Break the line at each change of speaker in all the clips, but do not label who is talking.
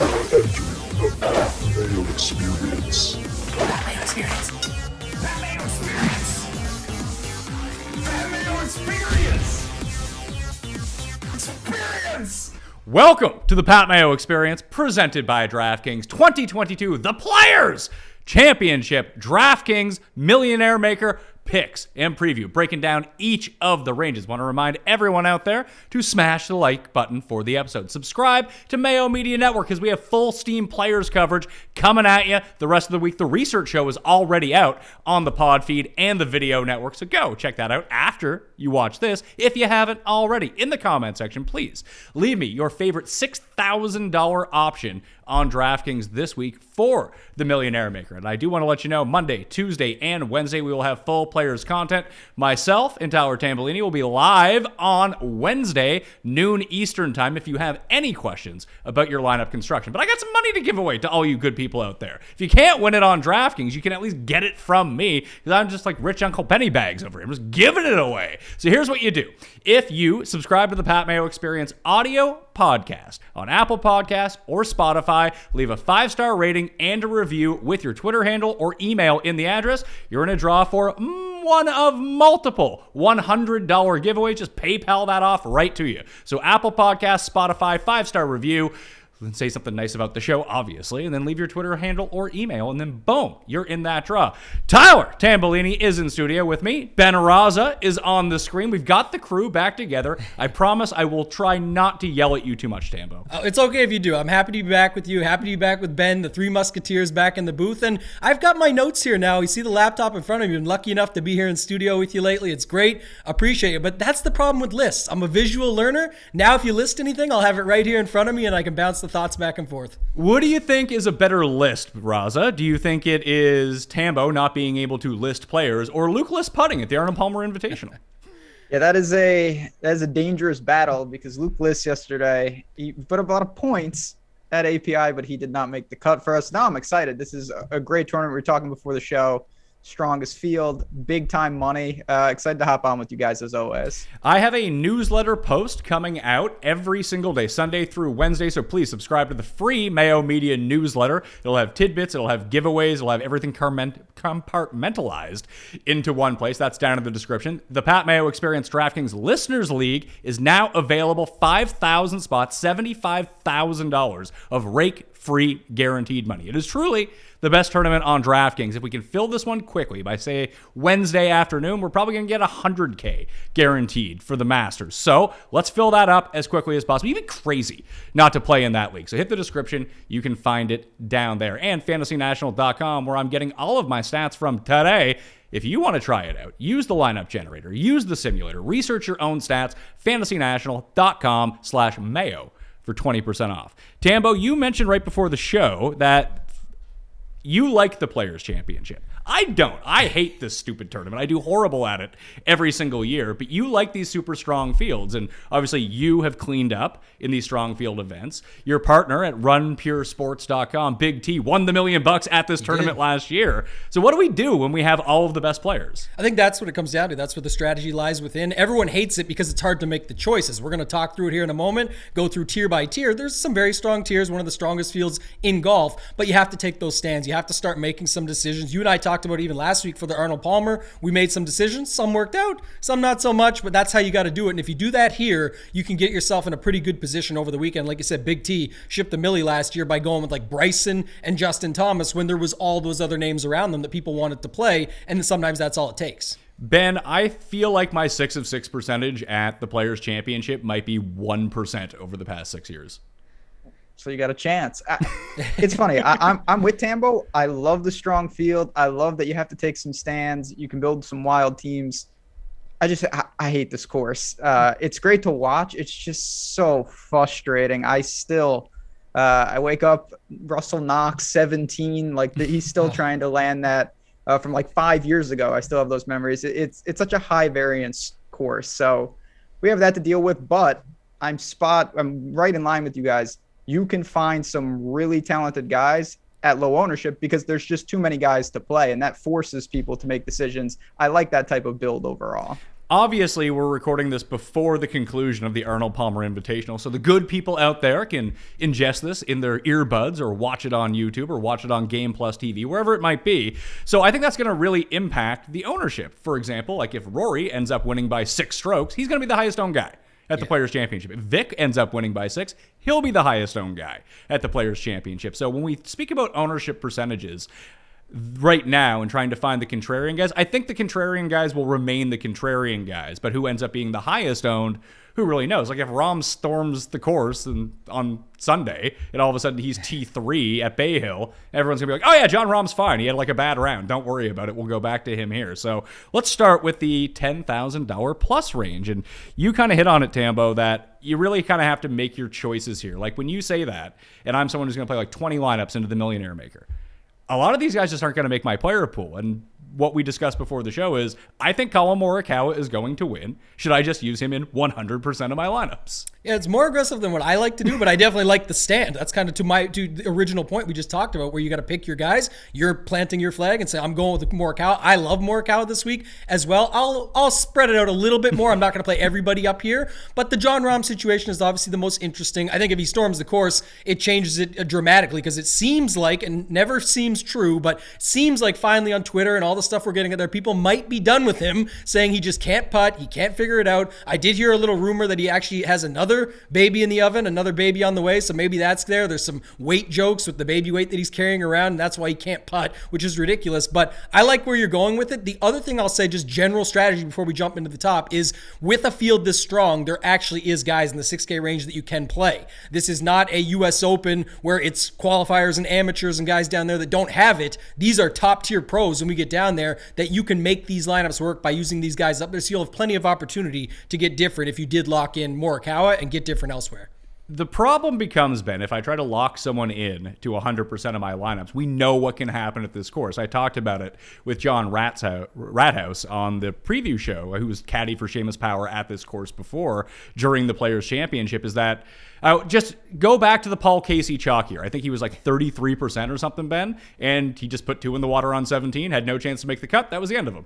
Entering the Mayo Experience.
Mayo Experience. Mayo Experience. Mayo Experience. Experience.
Welcome to the Pat Mayo Experience, presented by DraftKings 2022, the Players Championship DraftKings Millionaire Maker picks and preview, breaking down each of the ranges. Want to remind everyone out there to smash the like button for the episode. Subscribe to Mayo Media Network because we have full steam Players coverage coming at you the rest of the week. The research show is already out on the pod feed and the video network, so go check that out after you watch this if you haven't already. In the comment section, please leave me your favorite $6,000 option on DraftKings this week for the Millionaire Maker. And I do want to let you know, Monday, Tuesday, and Wednesday, we will have full Players content. Myself and Tyler Tamboline will be live on Wednesday, noon Eastern time, if you have any questions about your lineup construction. But I got some money to give away to all you good people out there. If you can't win it on DraftKings, you can at least get it from me, because I'm just like rich Uncle Pennybags over here. I'm just giving it away. So here's what you do. If you subscribe to the Pat Mayo Experience audio podcast on Apple Podcasts or Spotify, leave a 5-star rating and a review with your Twitter handle or email in the address, you're in a draw for one of multiple $100 giveaways. Just PayPal that off right to you. So Apple Podcasts, Spotify, 5-star review. Then say something nice about the show, obviously, and then leave your Twitter handle or email, and then boom, you're in that draw. Tyler Tamboline is in studio with me. Ben Rasa is on the screen. We've got the crew back together. I promise I will try not to yell at you too much, Tambo.
It's okay if you do. I'm happy to be back with you. Happy to be back with Ben, the Three Musketeers back in the booth. And I've got my notes here now. You see the laptop in front of you. I'm lucky enough to be here in studio with you lately. It's great. Appreciate it. But that's the problem with lists. I'm a visual learner. Now, if you list anything, I'll have it right here in front of me, and I can bounce the thoughts back and forth.
What do you think is a better list, Rasa? Do you think it is Tambo not being able to list players, or Luke list putting at the Arnold Palmer Invitational?
Yeah, that is a dangerous battle, because Luke List yesterday, he put up a lot of points at API, but he did not make the cut for us. Now I'm excited. This is a great tournament. We were talking before the show. Strongest field, big time money. Excited to hop on with you guys as always.
I have a newsletter post coming out every single day, Sunday through Wednesday, so please subscribe to the free Mayo Media newsletter. It'll have tidbits, it'll have giveaways, it'll have everything compartmentalized into one place. That's down in the description. The Pat Mayo Experience DraftKings Listeners League is now available. 5,000 spots, $75,000 of rake-free guaranteed money. It is truly the best tournament on DraftKings. If we can fill this one quickly by, say, Wednesday afternoon, we're probably going to get $100K guaranteed for the Masters. So let's fill that up as quickly as possible. Even crazy not to play in that league. So hit the description. You can find it down there. And fantasynational.com, where I'm getting all of my stats from today. If you want to try it out, use the lineup generator, use the simulator, research your own stats, fantasynational.com/Mayo for 20% off. Tambo, you mentioned right before the show that you like the Players Championship. I don't. I hate this stupid tournament. I do horrible at it every single year, but you like these super strong fields, and obviously you have cleaned up in these strong field events. Your partner at runpuresports.com, Big T, won the $1 million at this tournament last year. So what do we do when we have all of the best players?
I think that's what it comes down to. That's what the strategy lies within. Everyone hates it because it's hard to make the choices. We're going to talk through it here in a moment, go through tier by tier. There's some very strong tiers, one of the strongest fields in golf, but you have to take those stands. You have to start making some decisions. You and I talked about even last week for the Arnold Palmer. We made some decisions. Some worked out, some not so much, but that's how you got to do it. And if you do that here, you can get yourself in a pretty good position over the weekend. Like you said, Big T shipped the Millie last year by going with like Bryson and Justin Thomas when there was all those other names around them that people wanted to play. And sometimes that's all it takes.
Ben, I feel like my 6 of 6 percentage at the Players Championship might be 1% over the past 6 years.
So you got a chance. It's funny. I'm with Tambo. I love the strong field. I love that you have to take some stands. You can build some wild teams. I hate this course. It's great to watch. It's just so frustrating. I wake up, Russell Knox, 17. Like he's still trying to land that from like 5 years ago. I still have those memories. It's such a high variance course. So we have that to deal with, but I'm right in line with you guys. You can find some really talented guys at low ownership because there's just too many guys to play, and that forces people to make decisions. I like that type of build overall.
Obviously, we're recording this before the conclusion of the Arnold Palmer Invitational, so the good people out there can ingest this in their earbuds or watch it on YouTube or watch it on Game Plus TV, wherever it might be. So I think that's going to really impact the ownership. For example, like if Rory ends up winning by 6 strokes, he's going to be the highest owned guy at the Players Championship. If Vic ends up winning by 6, he'll be the highest owned guy at the Players Championship. So when we speak about ownership percentages right now and trying to find the contrarian guys, I think the contrarian guys will remain the contrarian guys, but who ends up being the highest owned, who really knows? Like if Rahm storms the course on Sunday and all of a sudden he's T3 at Bay Hill, everyone's gonna be like, oh yeah, John Rahm's fine. He had like a bad round. Don't worry about it. We'll go back to him here. So let's start with the $10,000 plus range. And you kind of hit on it, Tambo, that you really kind of have to make your choices here. Like when you say that, and I'm someone who's gonna play like 20 lineups into the Millionaire Maker, a lot of these guys just aren't going to make my player pool. And what we discussed before the show is I think Colin Morikawa is going to win. Should I just use him in 100% of my lineups? Yeah,
it's more aggressive than what I like to do, but I definitely like the stand. That's kind of to the original point we just talked about, where you got to pick your guys. You're planting your flag and say, I'm going with Morikawa. I love Morikawa this week as well. I'll spread it out a little bit more. I'm not going to play everybody up here, but the Jon Rahm situation is obviously the most interesting. I think if he storms the course, it changes it dramatically, because it seems like, and never seems true, but seems like finally on Twitter and all the stuff we're getting out there, people might be done with him, saying he just can't putt, he can't figure it out. I did hear a little rumor that he actually has another baby in the oven, another baby on the way, so maybe that's there. There's some weight jokes with the baby weight that he's carrying around, and that's why he can't putt, which is ridiculous. But I like where you're going with it. The other thing I'll say, just general strategy before we jump into the top, is with a field this strong, there actually is guys in the 6K range that you can play. This is not a US Open where it's qualifiers and amateurs and guys down there that don't have it. These are top tier pros when we get down there, that you can make these lineups work by using these guys up there. So you'll have plenty of opportunity to get different if you did lock in Morikawa and get different elsewhere.
The problem becomes, Ben, if I try to lock someone in to 100% of my lineups, we know what can happen at this course. I talked about it with John Rathouse on the preview show, who was caddy for Seamus Power at this course before, during the Players Championship, is that just go back to the Paul Casey chalk here. I think he was like 33% or something, Ben, and he just put 2 in the water on 17, had no chance to make the cut. That was the end of him.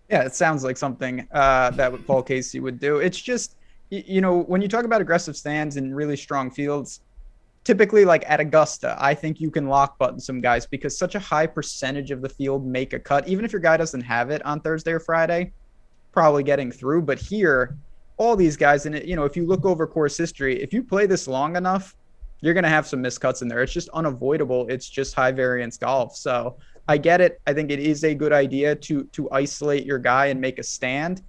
Yeah, it sounds like something that Paul Casey would do. It's just, you know, when you talk about aggressive stands and really strong fields, typically like at Augusta, I think you can lock button some guys because such a high percentage of the field make a cut. Even if your guy doesn't have it on Thursday or Friday, probably getting through. But here, all these guys, and you know, if you look over course history, if you play this long enough, you're going to have some miscuts in there. It's just unavoidable. It's just high variance golf. So I get it. I think it is a good idea to isolate your guy and make a stand.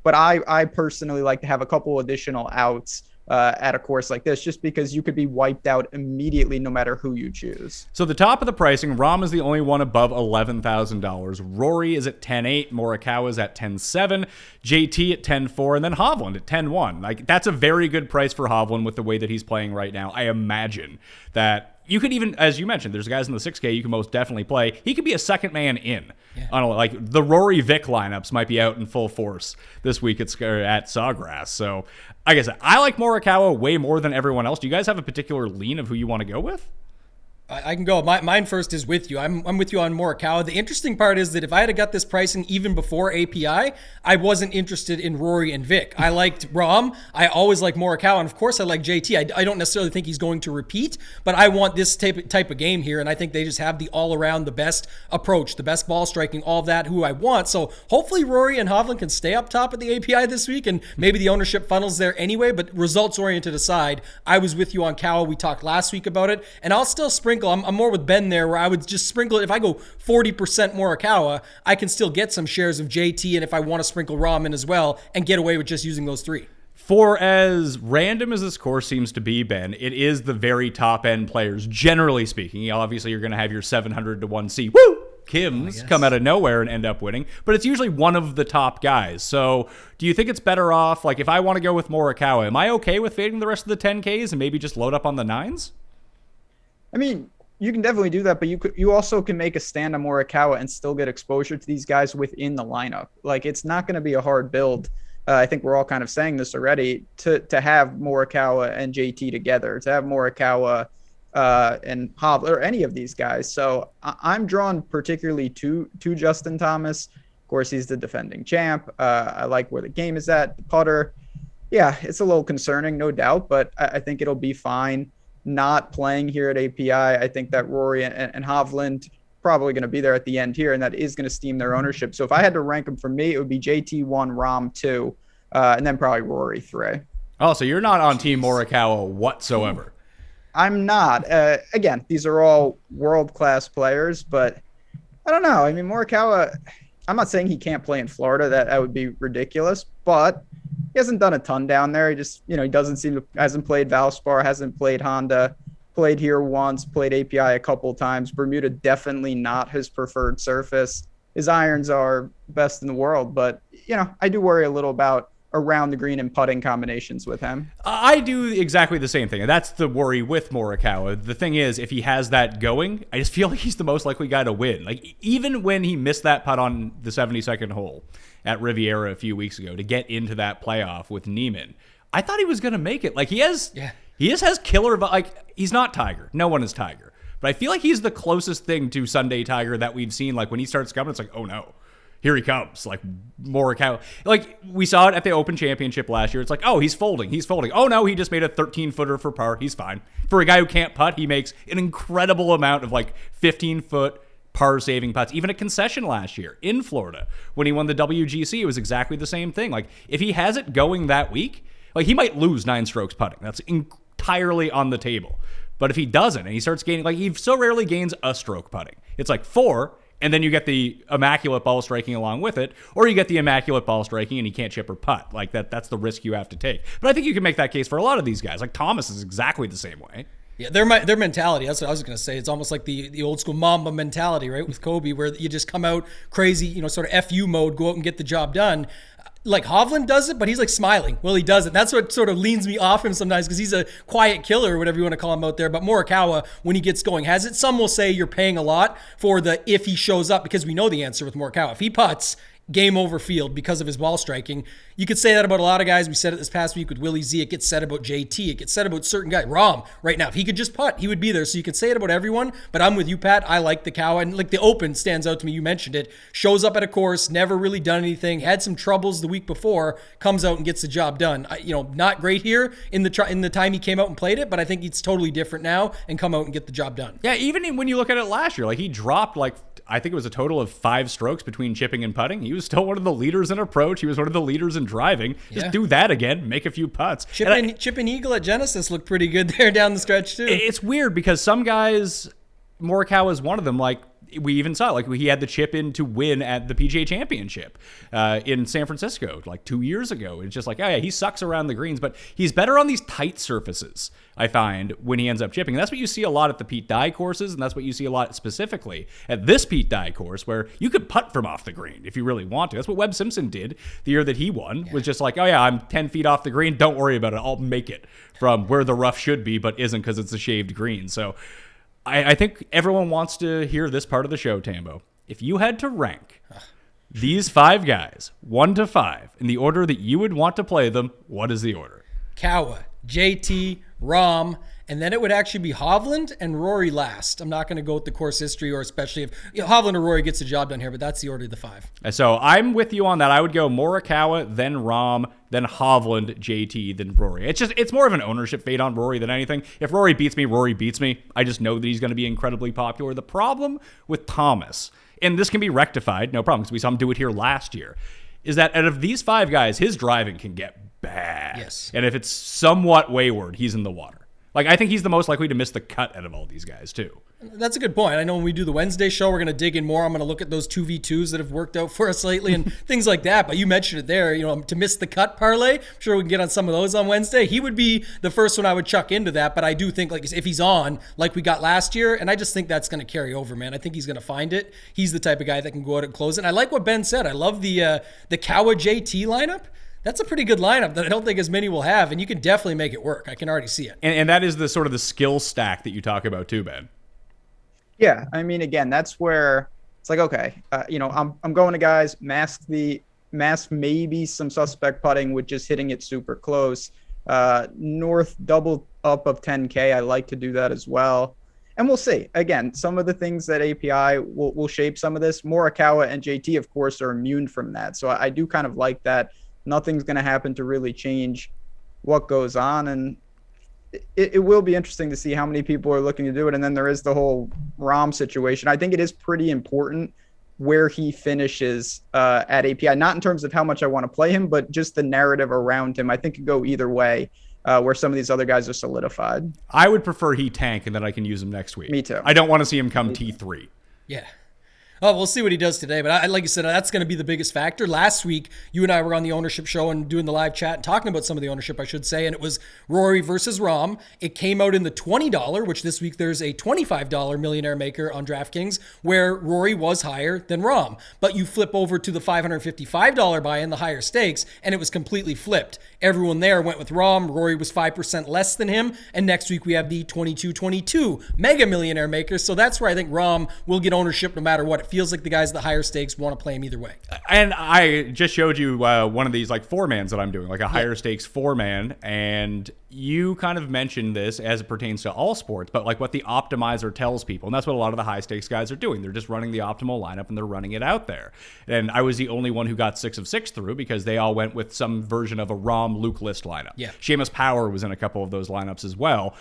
But I personally like to have a couple additional outs at a course like this, just because you could be wiped out immediately no matter who you choose.
So the top of the pricing, Rahm is the only one above $11,000. Rory is at 10.8, Morikawa is at 10.7, JT at 10.4, and then Hovland at 10.1. Like, that's a very good price for Hovland with the way that he's playing right now. I imagine that you could even, as you mentioned, there's guys in the 6K you can most definitely play. He could be a second man in. Yeah. I don't know, like the Rory Vic lineups might be out in full force this week at Sawgrass. So I guess I like Morikawa way more than everyone else. Do you guys have a particular lean of who you want to go with?
I can go. Mine first is with you. I'm with you on Morikawa. The interesting part is that if I had got this pricing even before API, I wasn't interested in Rory and Vic. I liked Rahm. I always like Morikawa, and of course I like JT. I don't necessarily think he's going to repeat, but I want this type of game here, and I think they just have the all-around, the best approach, the best ball striking, all of that, who I want. So hopefully Rory and Hovland can stay up top at the API this week, and maybe the ownership funnels there anyway, but results-oriented aside, I was with you on Kawa. We talked last week about it, and I'll still sprinkle. I'm more with Ben there, where I would just sprinkle it. If I go 40% Morikawa, I can still get some shares of JT, and if I want to sprinkle Rahm in as well, and get away with just using those 3.
For as random as this course seems to be, Ben, it is the very top end players, generally speaking. Obviously, you're going to have your 700 to 1C. Woo! Kims come out of nowhere and end up winning, but it's usually one of the top guys. So do you think it's better off, like if I want to go with Morikawa, am I okay with fading the rest of the 10Ks and maybe just load up on the 9s?
I mean, you can definitely do that, but you also can make a stand on Morikawa and still get exposure to these guys within the lineup. Like, it's not going to be a hard build. I think we're all kind of saying this already, to have Morikawa and JT together, to have Morikawa and Hovland, or any of these guys. So I'm drawn particularly to Justin Thomas. Of course, he's the defending champ. I like where the game is at. The putter, yeah, it's a little concerning, no doubt, but I think it'll be fine. Not playing here at API, I think that Rory and Hovland probably going to be there at the end here, and that is going to steam their ownership. So if I had to rank them for me, it would be JT 1, Rom 2, and then probably Rory 3.
Oh, so you're not on Team Morikawa whatsoever.
I'm not. Again, these are all world-class players, but I don't know. I mean, Morikawa, I'm not saying he can't play in Florida. That would be ridiculous, but he hasn't done a ton down there. He just, he doesn't seem to, hasn't played Valspar, hasn't played Honda, played here once, played API a couple times. Bermuda, definitely not his preferred surface. His irons are best in the world, but, I do worry a little about around the green and putting combinations with him.
I do exactly the same thing, and that's the worry with Morikawa. The thing is, if he has that going, I just feel like he's the most likely guy to win. Like, even when he missed that putt on the 72nd hole at Riviera a few weeks ago to get into that playoff with Neiman, I thought he was going to make it. Like, he has killer, like, he's not Tiger. No one is Tiger. But I feel like he's the closest thing to Sunday Tiger that we've seen. Like, when he starts coming, it's like, oh no. Here he comes, like Morikawa. Like, we saw it at the Open Championship last year. It's like, oh, he's folding. Oh, no, he just made a 13-footer for par. He's fine. For a guy who can't putt, he makes an incredible amount of, 15-foot par-saving putts. Even a concession last year in Florida when he won the WGC, it was exactly the same thing. Like, if he has it going that week, he might lose 9 strokes putting. That's entirely on the table. But if he doesn't, and he starts gaining, he so rarely gains a stroke putting. It's 4, and then you get the immaculate ball striking along with it, or you get the immaculate ball striking and he can't chip or putt. That's the risk you have to take. But I think you can make that case for a lot of these guys. Like, Thomas is exactly the same way.
Yeah, their mentality, that's what I was going to say. It's almost like the old school Mamba mentality, right, with Kobe, where you just come out crazy, sort of FU mode, go out and get the job done. Like, Hovland does it, but he's smiling while he does it. That's what sort of leans me off him sometimes, because he's a quiet killer, or whatever you want to call him out there. But Morikawa, when he gets going, has it. Some will say you're paying a lot for the if he shows up, because we know the answer with Morikawa. If he putts, game over field because of his ball striking. You could say that about a lot of guys. We said it this past week with Willie Z. It gets said about JT. It gets said about certain guys. Rom, right now, if he could just putt, he would be there. So you could say it about everyone, but I'm with you, Pat. I like the Cow. And the Open stands out to me. You mentioned it. Shows up at a course, never really done anything, had some troubles the week before, comes out and gets the job done. Not great here in the time he came out and played it, but I think it's totally different now and come out and get the job done.
Yeah, even when you look at it last year, he dropped I think it was a total of 5 strokes between chipping and putting. He was still one of the leaders in approach. He was one of the leaders in driving. Just do that again, make a few putts.
Chip and Eagle at Genesis looked pretty good there down the stretch too.
It's weird because some guys, Morikawa is one of them, we even saw he had the chip in to win at the PGA Championship in San Francisco 2 years ago. It's just he sucks around the greens, but he's better on these tight surfaces, I find, when he ends up chipping. And that's what you see a lot at the Pete Dye courses, and that's what you see a lot specifically at this Pete Dye course, where you could putt from off the green if you really want to. That's what Webb Simpson did the year that he won, was just I'm 10 feet off the green, don't worry about it, I'll make it from where the rough should be, but isn't because it's a shaved green. So I think everyone wants to hear this part of the show, Tambo. If you had to rank these 5 guys, 1 to 5, in the order that you would want to play them, what is the order?
Kawa, JT, Rom, and then it would actually be Hovland and Rory last. I'm not going to go with the course history, or especially if Hovland or Rory gets the job done here, but that's the order of the 5.
So I'm with you on that. I would go Morikawa, then Rom, then Hovland, JT, then Rory. It's more of an ownership fade on Rory than anything. If Rory beats me, Rory beats me. I just know that he's going to be incredibly popular. The problem with Thomas, and this can be rectified, no problem, because we saw him do it here last year, is that out of these 5 guys, his driving can get bad.
Yes.
And if it's somewhat wayward, he's in the water. I think he's the most likely to miss the cut out of all these guys, too.
That's a good point. I know when we do the Wednesday show, we're going to dig in more. I'm going to look at those 2v2s that have worked out for us lately and things like that. But you mentioned it there, to miss the cut parlay. I'm sure we can get on some of those on Wednesday. He would be the first one I would chuck into that. But I do think, if he's on, like we got last year, and I just think that's going to carry over, man. I think he's going to find it. He's the type of guy that can go out and close it. And I like what Ben said. I love the Kawa JT lineup. That's a pretty good lineup that I don't think as many will have, and you can definitely make it work. I can already see it.
And that is the sort of the skill stack that you talk about too, Ben.
Yeah, I mean, again, that's where it's okay, I'm going to guys, mask maybe some suspect putting with just hitting it super close. North double up of 10K, I like to do that as well. And we'll see. Again, some of the things that API will shape some of this. Morikawa and JT, of course, are immune from that. So I do kind of like that. Nothing's going to happen to really change what goes on. And it will be interesting to see how many people are looking to do it. And then there is the whole Rahm situation. I think it is pretty important where he finishes at API, not in terms of how much I want to play him, but just the narrative around him. I think it could go either way. Where some of these other guys are solidified.
I would prefer he tank and then I can use him next week.
Me too.
I don't want to see him come T3.
Yeah. Oh, we'll see what he does today. But like you said, that's going to be the biggest factor. Last week, you and I were on the ownership show and doing the live chat and talking about some of the ownership, I should say. And it was Rory versus Rahm. It came out in the $20, which this week there's a $25 millionaire maker on DraftKings where Rory was higher than Rahm. But you flip over to the $555 buy-in, the higher stakes, and it was completely flipped. Everyone there went with Rahm. Rory was 5% less than him. And next week we have the 22-22 mega millionaire maker. So that's where I think Rahm will get ownership no matter what. It feels like the guys at the higher stakes want to play him either way.
And I just showed you one of these like 4-mans that I'm doing, like a higher stakes 4-man. And you kind of mentioned this as it pertains to all sports, but like what the optimizer tells people. And that's what a lot of the high stakes guys are doing. They're just running the optimal lineup and they're running it out there. And I was the only one who got 6 of 6 through because they all went with some version of a Rahm Luke list lineup.
Yeah.
Seamus Power was in a couple of those lineups as well.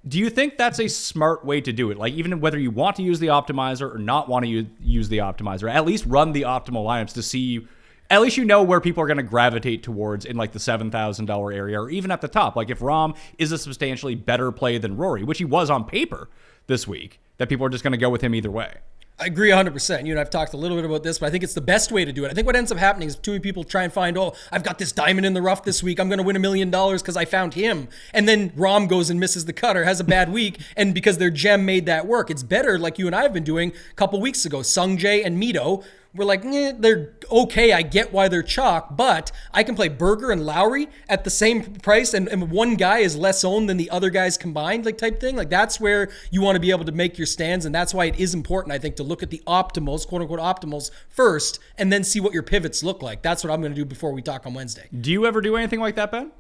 Do you think that's a smart way to do it? Like, even whether you want to use the optimizer or not want to use the optimizer, at least run the optimal lineups to see, at least you know where people are going to gravitate towards in like the $7,000 area or even at the top. Like if Rahm is a substantially better play than Rory, which he was on paper this week, that people are just going to go with him either way.
I agree 100%. You and I've talked a little bit about this, but I think it's the best way to do it. I think what ends up happening is too many people try and find, oh, I've got this diamond in the rough this week. I'm going to win $1 million because I found him. And then Rahm goes and misses the cut or has a bad week. And because their gem made that work, it's better like you and I have been doing a couple weeks ago. Sungjae and Mito were like, they're okay. I get why they're chalk, but I can play Berger and Lowry at the same price, and one guy is less owned than the other guys combined, like type thing. Like that's where you want to be able to make your stands, and that's why it is important, I think, to look at the optimals, quote unquote optimals first, and then see what your pivots look like. That's what I'm going to do before we talk on Wednesday.
Do you ever do anything like that, Ben?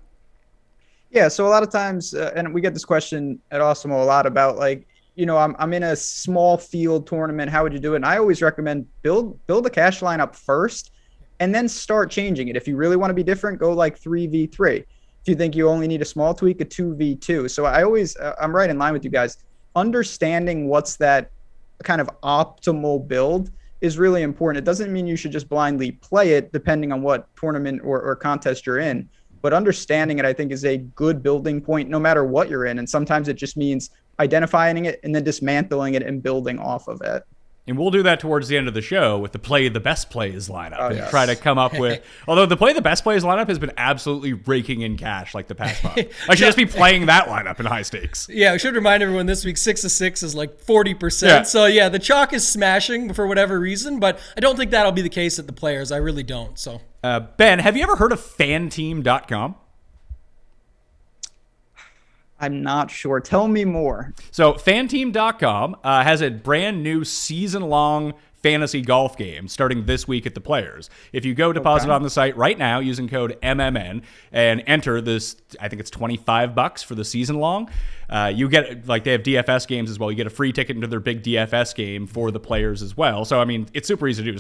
Yeah, so a lot of times, and we get this question at Awesemo a lot about like, you know, I'm in a small field tournament. How would you do it? And I always recommend build a cash lineup first and then start changing it. If you really want to be different, go like 3v3. If you think you only need a small tweak, a 2v2. So I always, I'm right in line with you guys. Understanding what's that kind of optimal build is really important. It doesn't mean you should just blindly play it depending on what tournament or contest you're in. But understanding it, I think, is a good building point no matter what you're in. And sometimes it just means identifying it and then dismantling it and building off of it.
And we'll do that towards the end of the show with the play the best plays lineup and
yes.
try to come up with, although the play the best plays lineup has been absolutely raking in cash like the past month. I should just be playing that lineup in high stakes.
Yeah, I should remind everyone this week 6 of 6 is like 40%.
Yeah.
So yeah, the chalk is smashing for whatever reason, but I don't think that'll be the case at the Players. I really don't. So
Ben, have you ever heard of fanteam.com?
I'm not sure. Tell me more.
So fanteam.com has a brand new season-long fantasy golf game starting this week at the Players. If you go deposit on the site right now using code MMN and enter this, I think it's $25 for the season long, you get, like, they have DFS games as well. You get a free ticket into their big DFS game for the Players as well. So, I mean, it's super easy to do.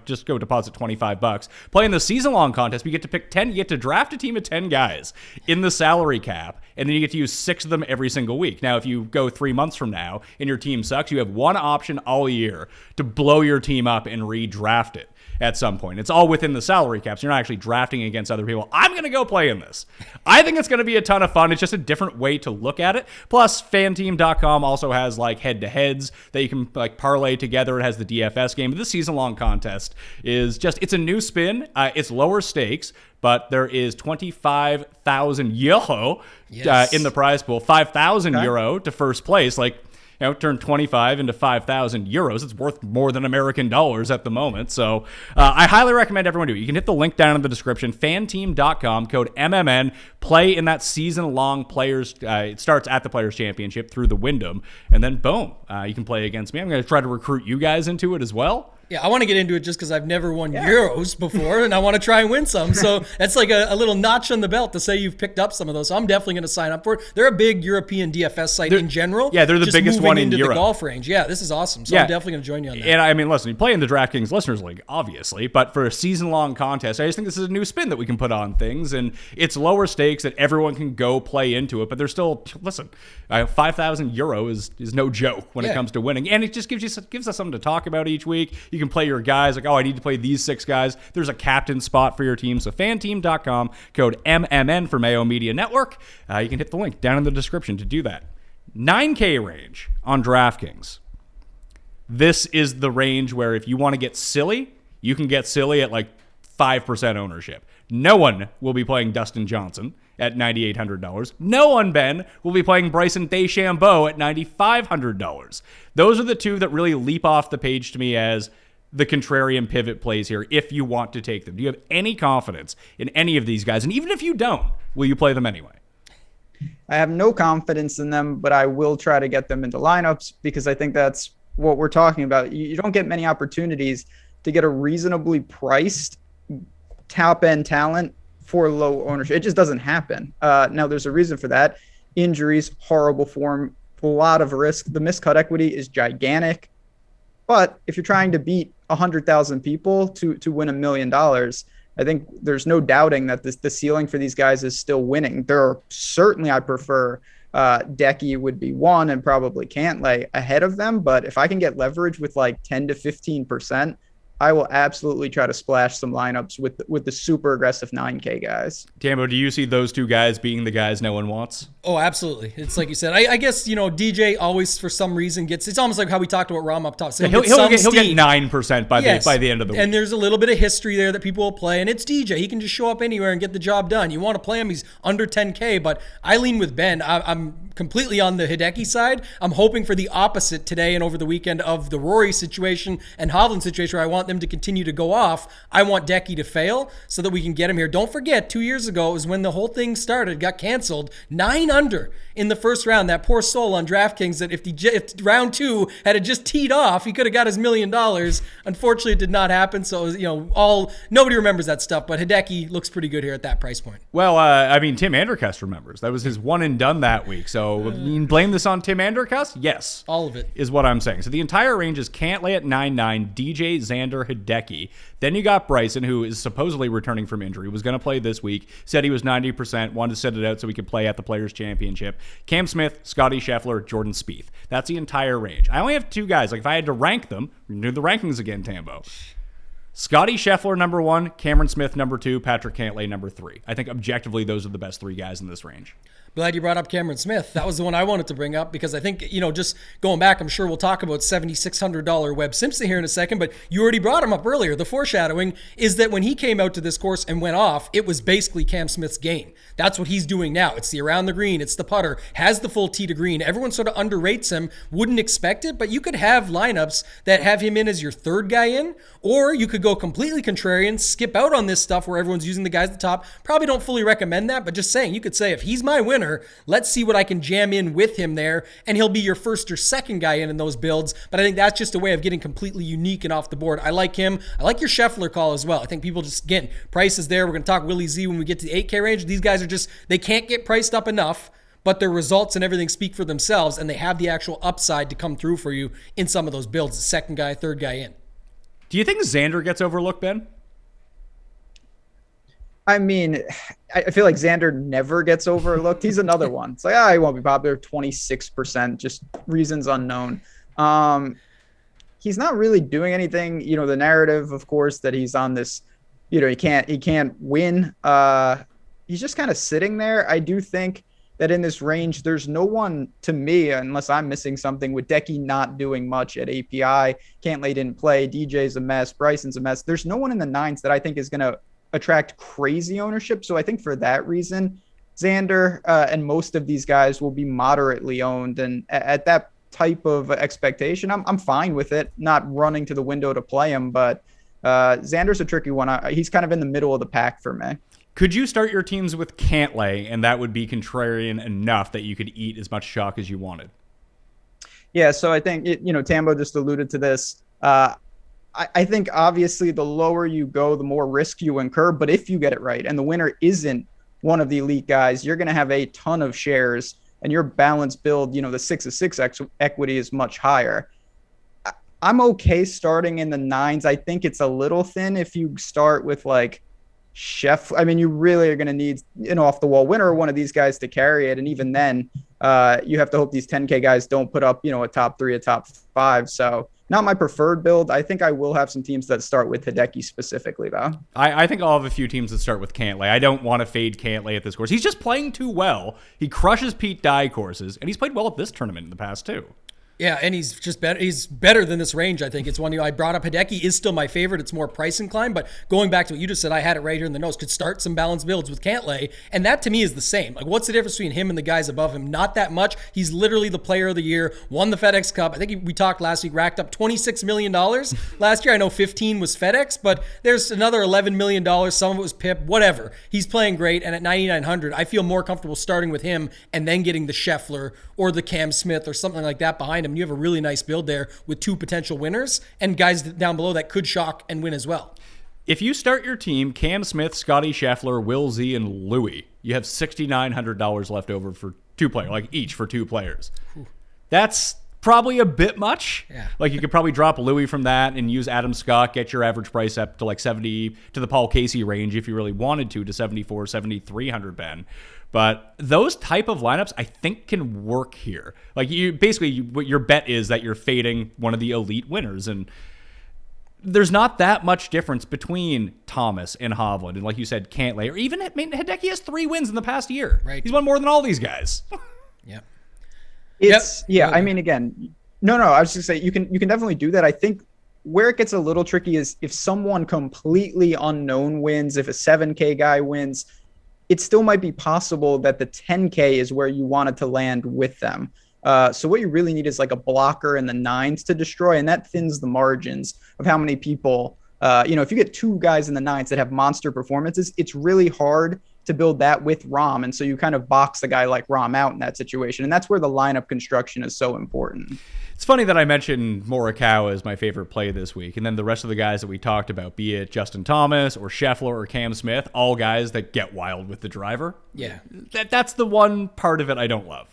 Just go deposit $25. Play in the season-long contest. You get to pick 10. You get to draft a team of 10 guys in the salary cap, and then you get to use 6 of them every single week. Now, if you go 3 months from now and your team sucks, you have one option all year to blow your team up and redraft it at some point. It's all within the salary caps. You're not actually drafting against other people. I'm going to go play in this. I think it's going to be a ton of fun. It's just a different way to look at it. Plus, fanteam.com also has like head-to-heads that you can like parlay together. It has the DFS game. This season-long contest is just, it's a new spin. It's lower stakes, but there is 25,000 euro in the prize pool, 5,000 euro to first place. Like, you know, turn 25 into 5,000 euros. It's worth more than American dollars at the moment. So I highly recommend everyone do it. You can hit the link down in the description, fanteam.com, code MMN, play in that season-long Players. It starts at the Players Championship through the Wyndham, and then boom, you can play against me. I'm going to try to recruit you guys into it as well.
Yeah, I want to get into it just because I've never won Euros before, and I want to try and win some. So that's like a little notch on the belt to say you've picked up some of those. So I'm definitely going to sign up for it. They're a big European DFS site in general.
Yeah, they're the
just
biggest one in
into
Europe.
the golf range. Yeah, this is awesome. So I'm definitely going to join you on that.
And I mean, listen, you play in the DraftKings Listeners League, obviously, but for a season-long contest, I just think this is a new spin that we can put on things, and it's lower stakes that everyone can go play into it, but there's still, listen, 5,000 euro is no joke when it comes to winning, and it just gives us something to talk about each week. You can play your guys, like, oh, I need to play these 6 guys. There's a captain spot for your team, so fanteam.com, code MMN for Mayo Media Network. You can hit the link down in the description to do that. 9K range on DraftKings. This is the range where if you want to get silly, you can get silly at like 5% ownership. No one will be playing Dustin Johnson at $9,800. No one, Ben, will be playing Bryson DeChambeau at $9,500. Those are the two that really leap off the page to me as the contrarian pivot plays here if you want to take them. Do you have any confidence in any of these guys? And even if you don't, will you play them anyway?
I have no confidence in them, but I will try to get them into lineups because I think that's what we're talking about. You don't get many opportunities to get a reasonably priced top-end talent for low ownership. It just doesn't happen. Now, there's a reason for that. Injuries, horrible form, a lot of risk. The miscut equity is gigantic. But if you're trying to beat 100,000 people to win $1 million, I think there's no doubting that the ceiling for these guys is still winning. Certainly I prefer Decky would be one and probably Cantlay ahead of them. But if I can get leverage with like 10 to 15%, I will absolutely try to splash some lineups with the super aggressive 9K guys.
Tambo, do you see those two guys being the guys no one wants?
Oh, absolutely. It's like you said. I guess, DJ always, for some reason, it's almost like how we talked about Ram up top. So
he'll get 9% by the end of the week.
And there's a little bit of history there that people will play, and it's DJ. He can just show up anywhere and get the job done. You want to play him, he's under 10K, but I lean with Ben. I'm completely on the Hideki side. I'm hoping for the opposite today and over the weekend of the Rory situation and Hovland situation where I want them to continue to go off. I want Decky to fail so that we can get him here. Don't forget, 2 years ago was when the whole thing started, got canceled. 9 under in the first round. That poor soul on DraftKings that if round 2 had just teed off, he could have got his $1 million. Unfortunately, it did not happen. So, nobody remembers that stuff, but Hideki looks pretty good here at that price point.
Well, Tim Anderkust remembers. That was his one and done that week. So blame this on Tim Anderkust? Yes.
All of it.
Is what I'm saying. So the entire range is Cantlay at 9.9, DJ, Xander, Hideki. Then you got Bryson, who is supposedly returning from injury, was going to play this week, said he was 90%, wanted to set it out so we could play at the Players Championship. Cam Smith, Scotty Scheffler, Jordan Spieth. That's the entire range. I only have 2 guys. Like, if I had to rank them, we're going to do the rankings again, Tambo. Scotty Scheffler, number 1, Cameron Smith, number 2, Patrick Cantlay, number 3. I think objectively those are the best 3 guys in this range.
Glad you brought up Cameron Smith. That was the one I wanted to bring up because I think, just going back, I'm sure we'll talk about $7,600 Webb Simpson here in a second, but you already brought him up earlier. The foreshadowing is that when he came out to this course and went off, it was basically Cam Smith's game. That's what he's doing now. It's the around the green. It's the putter. Has the full tee to green. Everyone sort of underrates him. Wouldn't expect it, but you could have lineups that have him in as your 3rd guy in, or you could go completely contrarian, skip out on this stuff where everyone's using the guys at the top. Probably don't fully recommend that, but just saying, you could say, if he's my winner, let's see what I can jam in with him there, and he'll be your 1st or 2nd guy in those builds. But I think that's just a way of getting completely unique and off the board. I like him. I like your Scheffler call as well. I think people just, again, price is there. We're going to talk Willie Z when we get to the 8K range. These guys are just, they can't get priced up enough, but their results and everything speak for themselves, and they have the actual upside to come through for you in some of those builds, 2nd guy, 3rd guy in.
Do you think Xander gets overlooked, Ben?
I mean, I feel like Xander never gets overlooked. He's another one. It's like, he won't be popular. 26%, just reasons unknown. He's not really doing anything. The narrative, of course, that he's on this, he can't win. He's just kind of sitting there. I do think that in this range, there's no one to me, unless I'm missing something, with Decky not doing much at API. Cantlay didn't play. DJ's a mess. Bryson's a mess. There's no one in the 9s that I think is going to attract crazy ownership. So I think for that reason, Xander and most of these guys will be moderately owned. And at that type of expectation, I'm fine with it, not running to the window to play him. But Xander's a tricky one. He's kind of in the middle of the pack for me.
Could you start your teams with Cantlay, and that would be contrarian enough that you could eat as much chalk as you wanted?
Yeah, so I think, Tambo just alluded to this. I think obviously the lower you go, the more risk you incur. But if you get it right and the winner isn't one of the elite guys, you're going to have a ton of shares and your balance build, the 6 of 6 equity is much higher. I'm okay starting in the 9s. I think it's a little thin if you start with like Chef. I mean, you really are going to need an off the wall winner or one of these guys to carry it. And even then, you have to hope these 10K guys don't put up, a top 3, a top 5. So not my preferred build. I think I will have some teams that start with Hideki specifically, though.
I think I'll have a few teams that start with Cantlay. I don't want to fade Cantlay at this course. He's just playing too well. He crushes Pete Dye courses, and he's played well at this tournament in the past, too.
Yeah, and he's just better. He's better than this range, I think. It's one I brought up. Hideki is still my favorite. It's more price inclined, but going back to what you just said, I had it right here in the notes. Could start some balanced builds with Cantlay, and that to me is the same. Like, what's the difference between him and the guys above him? Not that much. He's literally the player of the year, won the FedEx Cup. I think we talked last week, racked up $26 million last year. I know 15 was FedEx, but there's another $11 million. Some of it was PIP, whatever. He's playing great, and at 9,900, I feel more comfortable starting with him and then getting the Scheffler or the Cam Smith or something like that behind him. You have a really nice build there with 2 potential winners and guys down below that could shock and win as well.
If you start your team, Cam Smith, Scotty Scheffler, Will Z, and Louis, you have $6,900 left over for 2 players, like each for 2 players. That's probably a bit much.
Yeah.
Like you could probably drop Louis from that and use Adam Scott, get your average price up to like 70 to the Paul Casey range if you really wanted to 74, 7,300, Ben. But those type of lineups, I think, can work here. Like what your bet is that you're fading one of the elite winners, and there's not that much difference between Thomas and Hovland, and like you said, Cantlay, or even Hideki has 3 wins in the past year.
Right,
he's won more than all these guys.
Yeah,
I mean, again, no. I was just saying you can definitely do that. I think where it gets a little tricky is if someone completely unknown wins, if a 7K guy wins. It still might be possible that the 10K is where you wanted to land with them. So what you really need is like a blocker in the 9s to destroy, and that thins the margins of how many people, if you get 2 guys in the 9s that have monster performances, it's really hard to build that with Rahm. And so you kind of box a guy like Rahm out in that situation. And that's where the lineup construction is so important.
It's funny that I mentioned Morikawa as my favorite play this week, and then the rest of the guys that we talked about, be it Justin Thomas or Scheffler or Cam Smith, all guys that get wild with the driver.
Yeah.
That's the one part of it I don't love.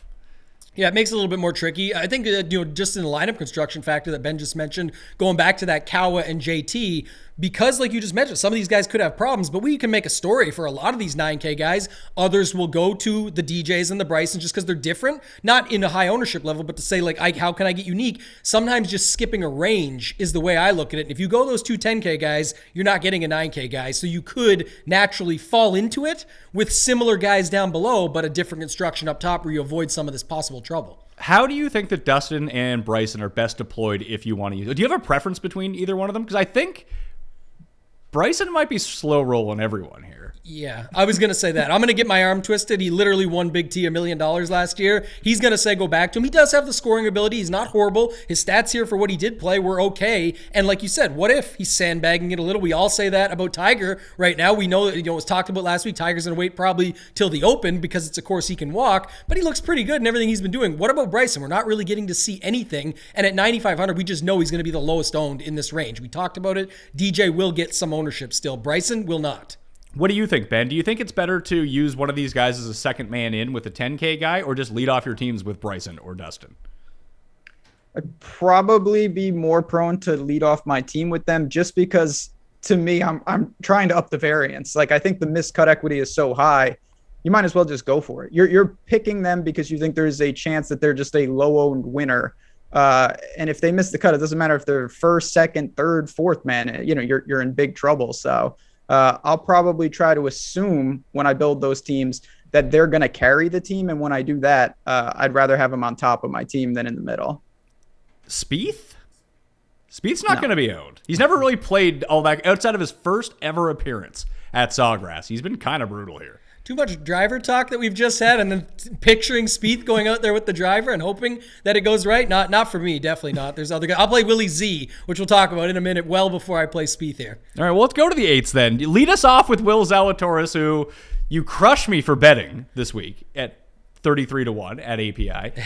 Yeah, it makes it a little bit more tricky. I think, just in the lineup construction factor that Ben just mentioned, going back to that Kawa and JT, because like you just mentioned, some of these guys could have problems, but we can make a story for a lot of these 9K guys. Others will go to the DJs and the Brysons just because they're different, not in a high ownership level, but to say like, how can I get unique? Sometimes just skipping a range is the way I look at it. And if you go those 2 10K guys, you're not getting a 9K guy. So you could naturally fall into it with similar guys down below, but a different construction up top where you avoid some of this possible trouble.
How do you think that Dustin and Bryson are best deployed if you want to use it? Do you have a preference between either one of them? Because I think Bryson might be slow rolling everyone here.
Yeah, I was going to say that. I'm going to get my arm twisted. He literally won Big T $1 million last year. He's going to say go back to him. He does have the scoring ability. He's not horrible. His stats here for what he did play were okay. And like you said, what if he's sandbagging it a little? We all say that about Tiger right now. We know that it was talked about last week. Tiger's going to wait probably till the Open because it's a course he can walk, but he looks pretty good in everything he's been doing. What about Bryson? We're not really getting to see anything. And at 9,500, we just know he's going to be the lowest owned in this range. We talked about it. DJ will get some ownership still. Bryson will not.
What do you think, Ben? Do you think it's better to use one of these guys as a second man in with a 10K guy, or just lead off your teams with Bryson or Dustin?
I'd probably be more prone to lead off my team with them just because, to me, I'm trying to up the variance. Like, I think the miscut equity is so high, you might as well just go for it. You're picking them because you think there's a chance that they're just a low-owned winner. And if they miss the cut, it doesn't matter if they're first, second, third, fourth man. You're in big trouble. So I'll probably try to assume when I build those teams that they're going to carry the team. And when I do that, I'd rather have them on top of my team than in the middle.
Spieth? Spieth's not going to be owned. He's never really played all that outside of his first ever appearance at Sawgrass. He's been kind of brutal here.
Too much driver talk that we've just had, and then picturing Spieth going out there with the driver and hoping that it goes right. Not for me, definitely not. There's other guys. I'll play Willie Z, which we'll talk about in a minute, well before I play Spieth here.
All right, well, let's go to the 8s then. Lead us off with Will Zalatoris, who you crushed me for betting this week at 33-1 at API.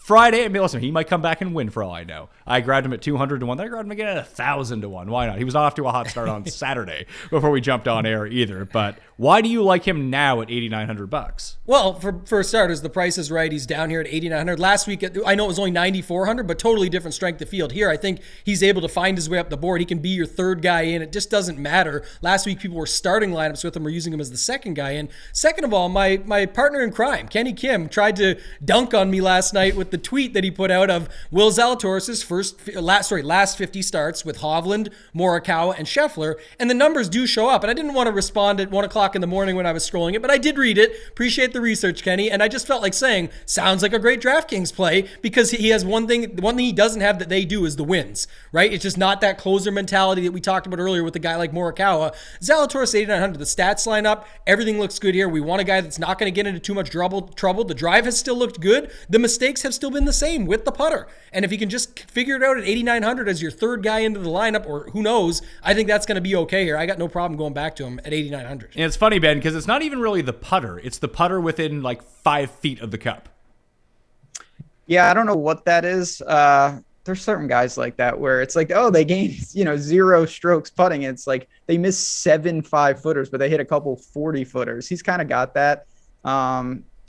Friday, I mean, listen, he might come back and win for all I know. I grabbed him at 200 to 1. Then I grabbed him again at 1,000 to 1. Why not? He was off to a hot start on Saturday before we jumped on air either. But why do you like him now at $8,900?
Well, for starters, the price is right. He's down here at 8,900. Last week, I know it was only 9,400, but totally different strength of field. Here, I think he's able to find his way up the board. He can be your third guy in. It just doesn't matter. Last week, people were starting lineups with him or using him as the second guy in. Second of all, my partner in crime, Kenny Kim, tried to dunk on me last night with the tweet that he put out of Will Zalatoris' last 50 starts with Hovland, Morikawa, and Scheffler, and the numbers do show up. And I didn't want to respond at 1 o'clock in the morning when I was scrolling it, but I did read it. Appreciate the research, Kenny, and I just felt like saying, sounds like a great DraftKings play, because he has one thing he doesn't have that they do is the wins, right? It's just not that closer mentality that we talked about earlier with a guy like Morikawa. Zalatoris 8,900, the stats line up, everything looks good here. We want a guy that's not going to get into too much trouble. The drive has still looked good. The mistakes have still been the same with the putter. And if you can just figure it out at 8,900 as your third guy into the lineup, or who knows, I think that's going to be okay here. I got no problem going back to him at 8,900.
And it's funny, Ben, because it's not even really the putter. It's the putter within like 5 feet of the cup.
Yeah, I don't know what that is. There's certain guys like that where it's like, oh, they gained, 0 strokes putting. It's like they missed 7 5-footers, but they hit a couple 40-footers. He's kind of got that.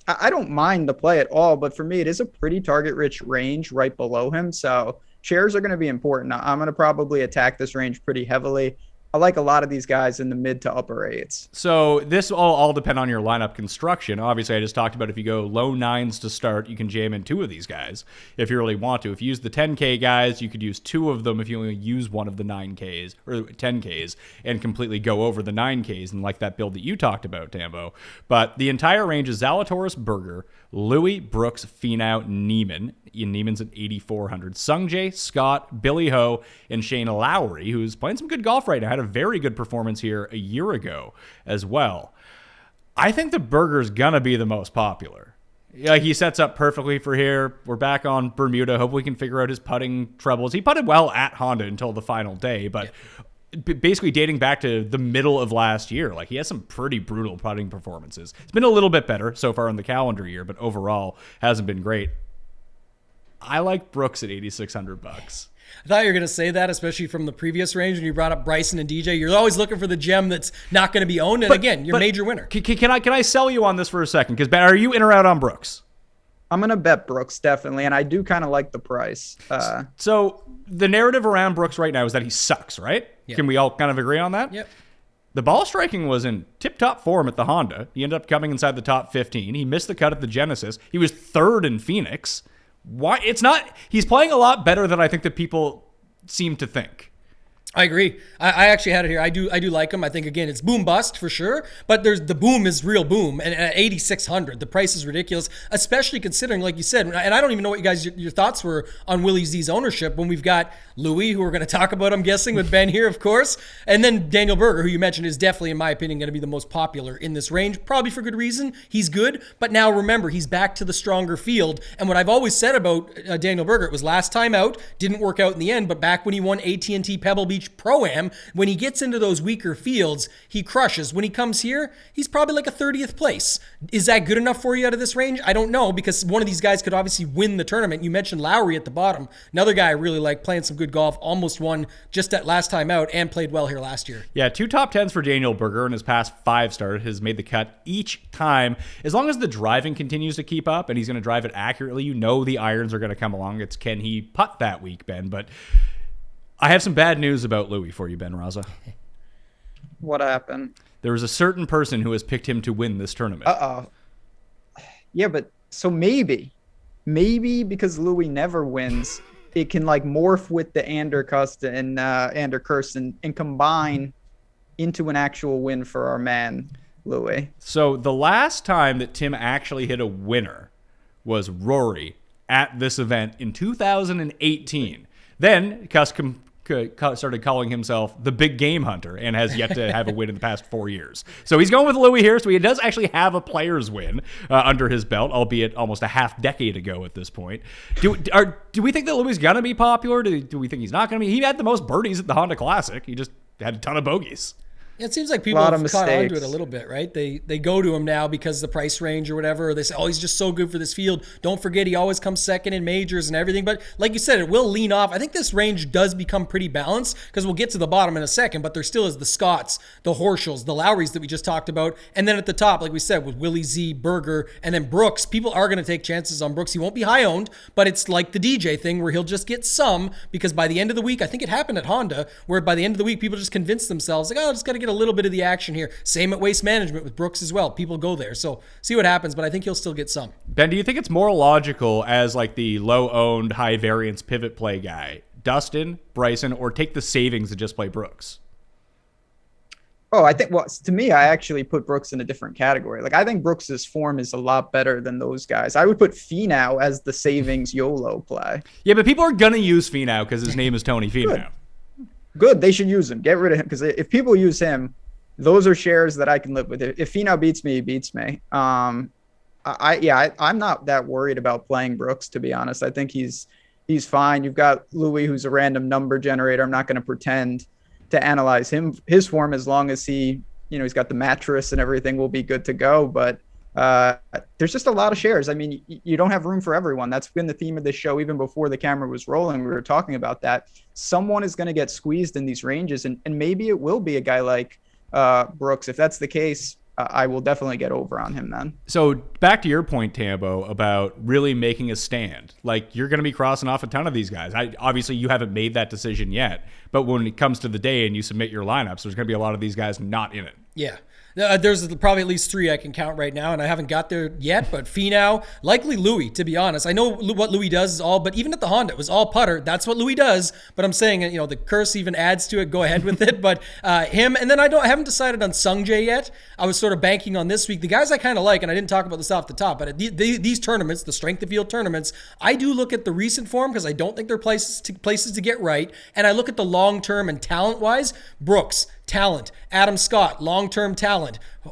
I don't mind the play at all, but for me, it is a pretty target-rich range right below him. So shares are going to be important. I'm going to probably attack this range pretty heavily. I like a lot of these guys in the mid to upper 8s.
So this will all depend on your lineup construction. Obviously, I just talked about if you go low 9s to start, you can jam in 2 of these guys if you really want to. If you use the 10K guys, you could use 2 of them if you only use one of the 9Ks or 10Ks and completely go over the 9Ks and like that build that you talked about, Tambo. But the entire range is Zalatoris, Berger, Louis, Brooks, Finau, Neiman. Neiman's at 8,400. Sungjae, Scott, Billy Ho, and Shane Lowry, who's playing some good golf right now, had a very good performance here a year ago as well. I think the Berger's gonna be the most popular. Yeah, he sets up perfectly for here. We're back on Bermuda. Hope we can figure out his putting troubles. He putted well at Honda until the final day, but basically dating back to the middle of last year, like he has some pretty brutal putting performances. It's been a little bit better so far in the calendar year, but overall hasn't been great. I like Brooks at $8,600.
I thought you were going to say that, especially from the previous range when you brought up Bryson and DJ. You're always looking for the gem that's not going to be owned. And again, your major winner.
Can I sell you on this for a second? Because are you in or out on Brooks?
I'm going to bet Brooks, definitely. And I do kind of like the price.
So the narrative around Brooks right now is that he sucks, right?
Yep.
Can we all kind of agree on that?
Yep.
The ball striking was in tip-top form at the Honda. He ended up coming inside the top 15. He missed the cut at the Genesis. He was 3rd in Phoenix. Why? It's not. He's playing a lot better than I think that people seem to think.
I agree. I actually had it here. I do like him. I think, again, it's boom bust for sure, but the boom is real boom. And at 8,600, the price is ridiculous, especially considering, like you said, and I don't even know what your thoughts were on Willie Z's ownership when we've got Louis, who we're going to talk about, I'm guessing, with Ben here, of course, and then Daniel Berger, who you mentioned is definitely, in my opinion, going to be the most popular in this range, probably for good reason. He's good, but now remember, he's back to the stronger field. And what I've always said about Daniel Berger, it was last time out, didn't work out in the end, but back when he won AT&T Pebble Beach Pro-Am, when he gets into those weaker fields, he crushes. When he comes here, he's probably like a 30th place. Is that good enough for you out of this range? I don't know, because one of these guys could obviously win the tournament. You mentioned Lowry at the bottom. Another guy I really like, playing some good golf, almost won just that last time out and played well here last year.
Yeah, 2 top 10s for Daniel Berger in his past 5 starts, has made the cut each time. As long as the driving continues to keep up and he's going to drive it accurately, you know the irons are going to come along. It's can he putt that week, Ben? But I have some bad news about Louis for you, Ben Rasa.
What happened?
There is a certain person who has picked him to win this tournament.
Yeah, but so maybe because Louis never wins, it can like morph with the Ander Kirsten and combine into an actual win for our man Louis.
So the last time that Tim actually hit a winner was Rory at this event in 2018. Then Cuss started calling himself the big game hunter and has yet to have a win in the past 4 years. So he's going with Louis here. So he does actually have a player's win under his belt, albeit almost a half decade ago at this point. Do we think that Louis is going to be popular? Do we think he's not going to be? He had the most birdies at the Honda Classic. He just had a ton of bogeys.
It seems like people
lot
have
of
caught on to
mistakes.
it a little bit, right? They go to him now because the price range or whatever. Or they say, oh, he's just so good for this field. Don't forget, he always comes second in majors and everything. But like you said, it will lean off. I think this range does become pretty balanced because we'll get to the bottom in a second. But there still is the Scotts, the Horschels, the Lowrys that we just talked about. And then at the top, like we said, with Willie Z, Berger, and then Brooks, people are going to take chances on Brooks. He won't be high owned, but it's like the DJ thing where he'll just get some because by the end of the week, I think it happened at Honda, where by the end of the week, people just convince themselves, like, oh, I just got to get a little bit of the action here. Same at Waste Management with Brooks as well. People go there. So see what happens, but I think he'll still get some.
Ben, do you think it's more logical as like the low-owned, high-variance pivot play guy, Dustin, Bryson, or take the savings and just play Brooks?
Oh, I think, well, to me, I actually put Brooks in a different category. Like, I think Brooks's form is a lot better than those guys. I would put Finau as the savings YOLO play.
Yeah, but people are going to use Finau because his name is Tony Finau.
Good. They should use him. Get rid of him because if people use him, those are shares that I can live with. If Finau beats me, he beats me. I'm not that worried about playing Brooks, to be honest. I think he's fine. You've got Louis, who's a random number generator. I'm not going to pretend to analyze his form as long as he's got the mattress and everything will be good to go. But there's just a lot of shares. I mean, you don't have room for everyone. That's been the theme of this show. Even before the camera was rolling, we were talking about that. Someone is going to get squeezed in these ranges, and maybe it will be a guy like Brooks. If that's the case, I will definitely get over on him then.
So back to your point, Tambo, about really making a stand. Like, you're going to be crossing off a ton of these guys. Obviously, you haven't made that decision yet, but when it comes to the day and you submit your lineups, there's going to be a lot of these guys not in it.
Yeah. There's probably at least 3 I can count right now, and I haven't got there yet, but Finau, likely Louis, to be honest. I know what Louis does is all, but even at the Honda, it was all putter. That's what Louis does, but I'm saying, the curse even adds to it. Go ahead with it, but him, and then I haven't decided on Sungjae yet. I was sort of banking on this week. The guys I kind of like, and I didn't talk about this off the top, but at these tournaments, the strength of field tournaments, I do look at the recent form because I don't think they're places to get right, and I look at the long-term and talent-wise. Brooks, talent. Adam Scott, long-term talent.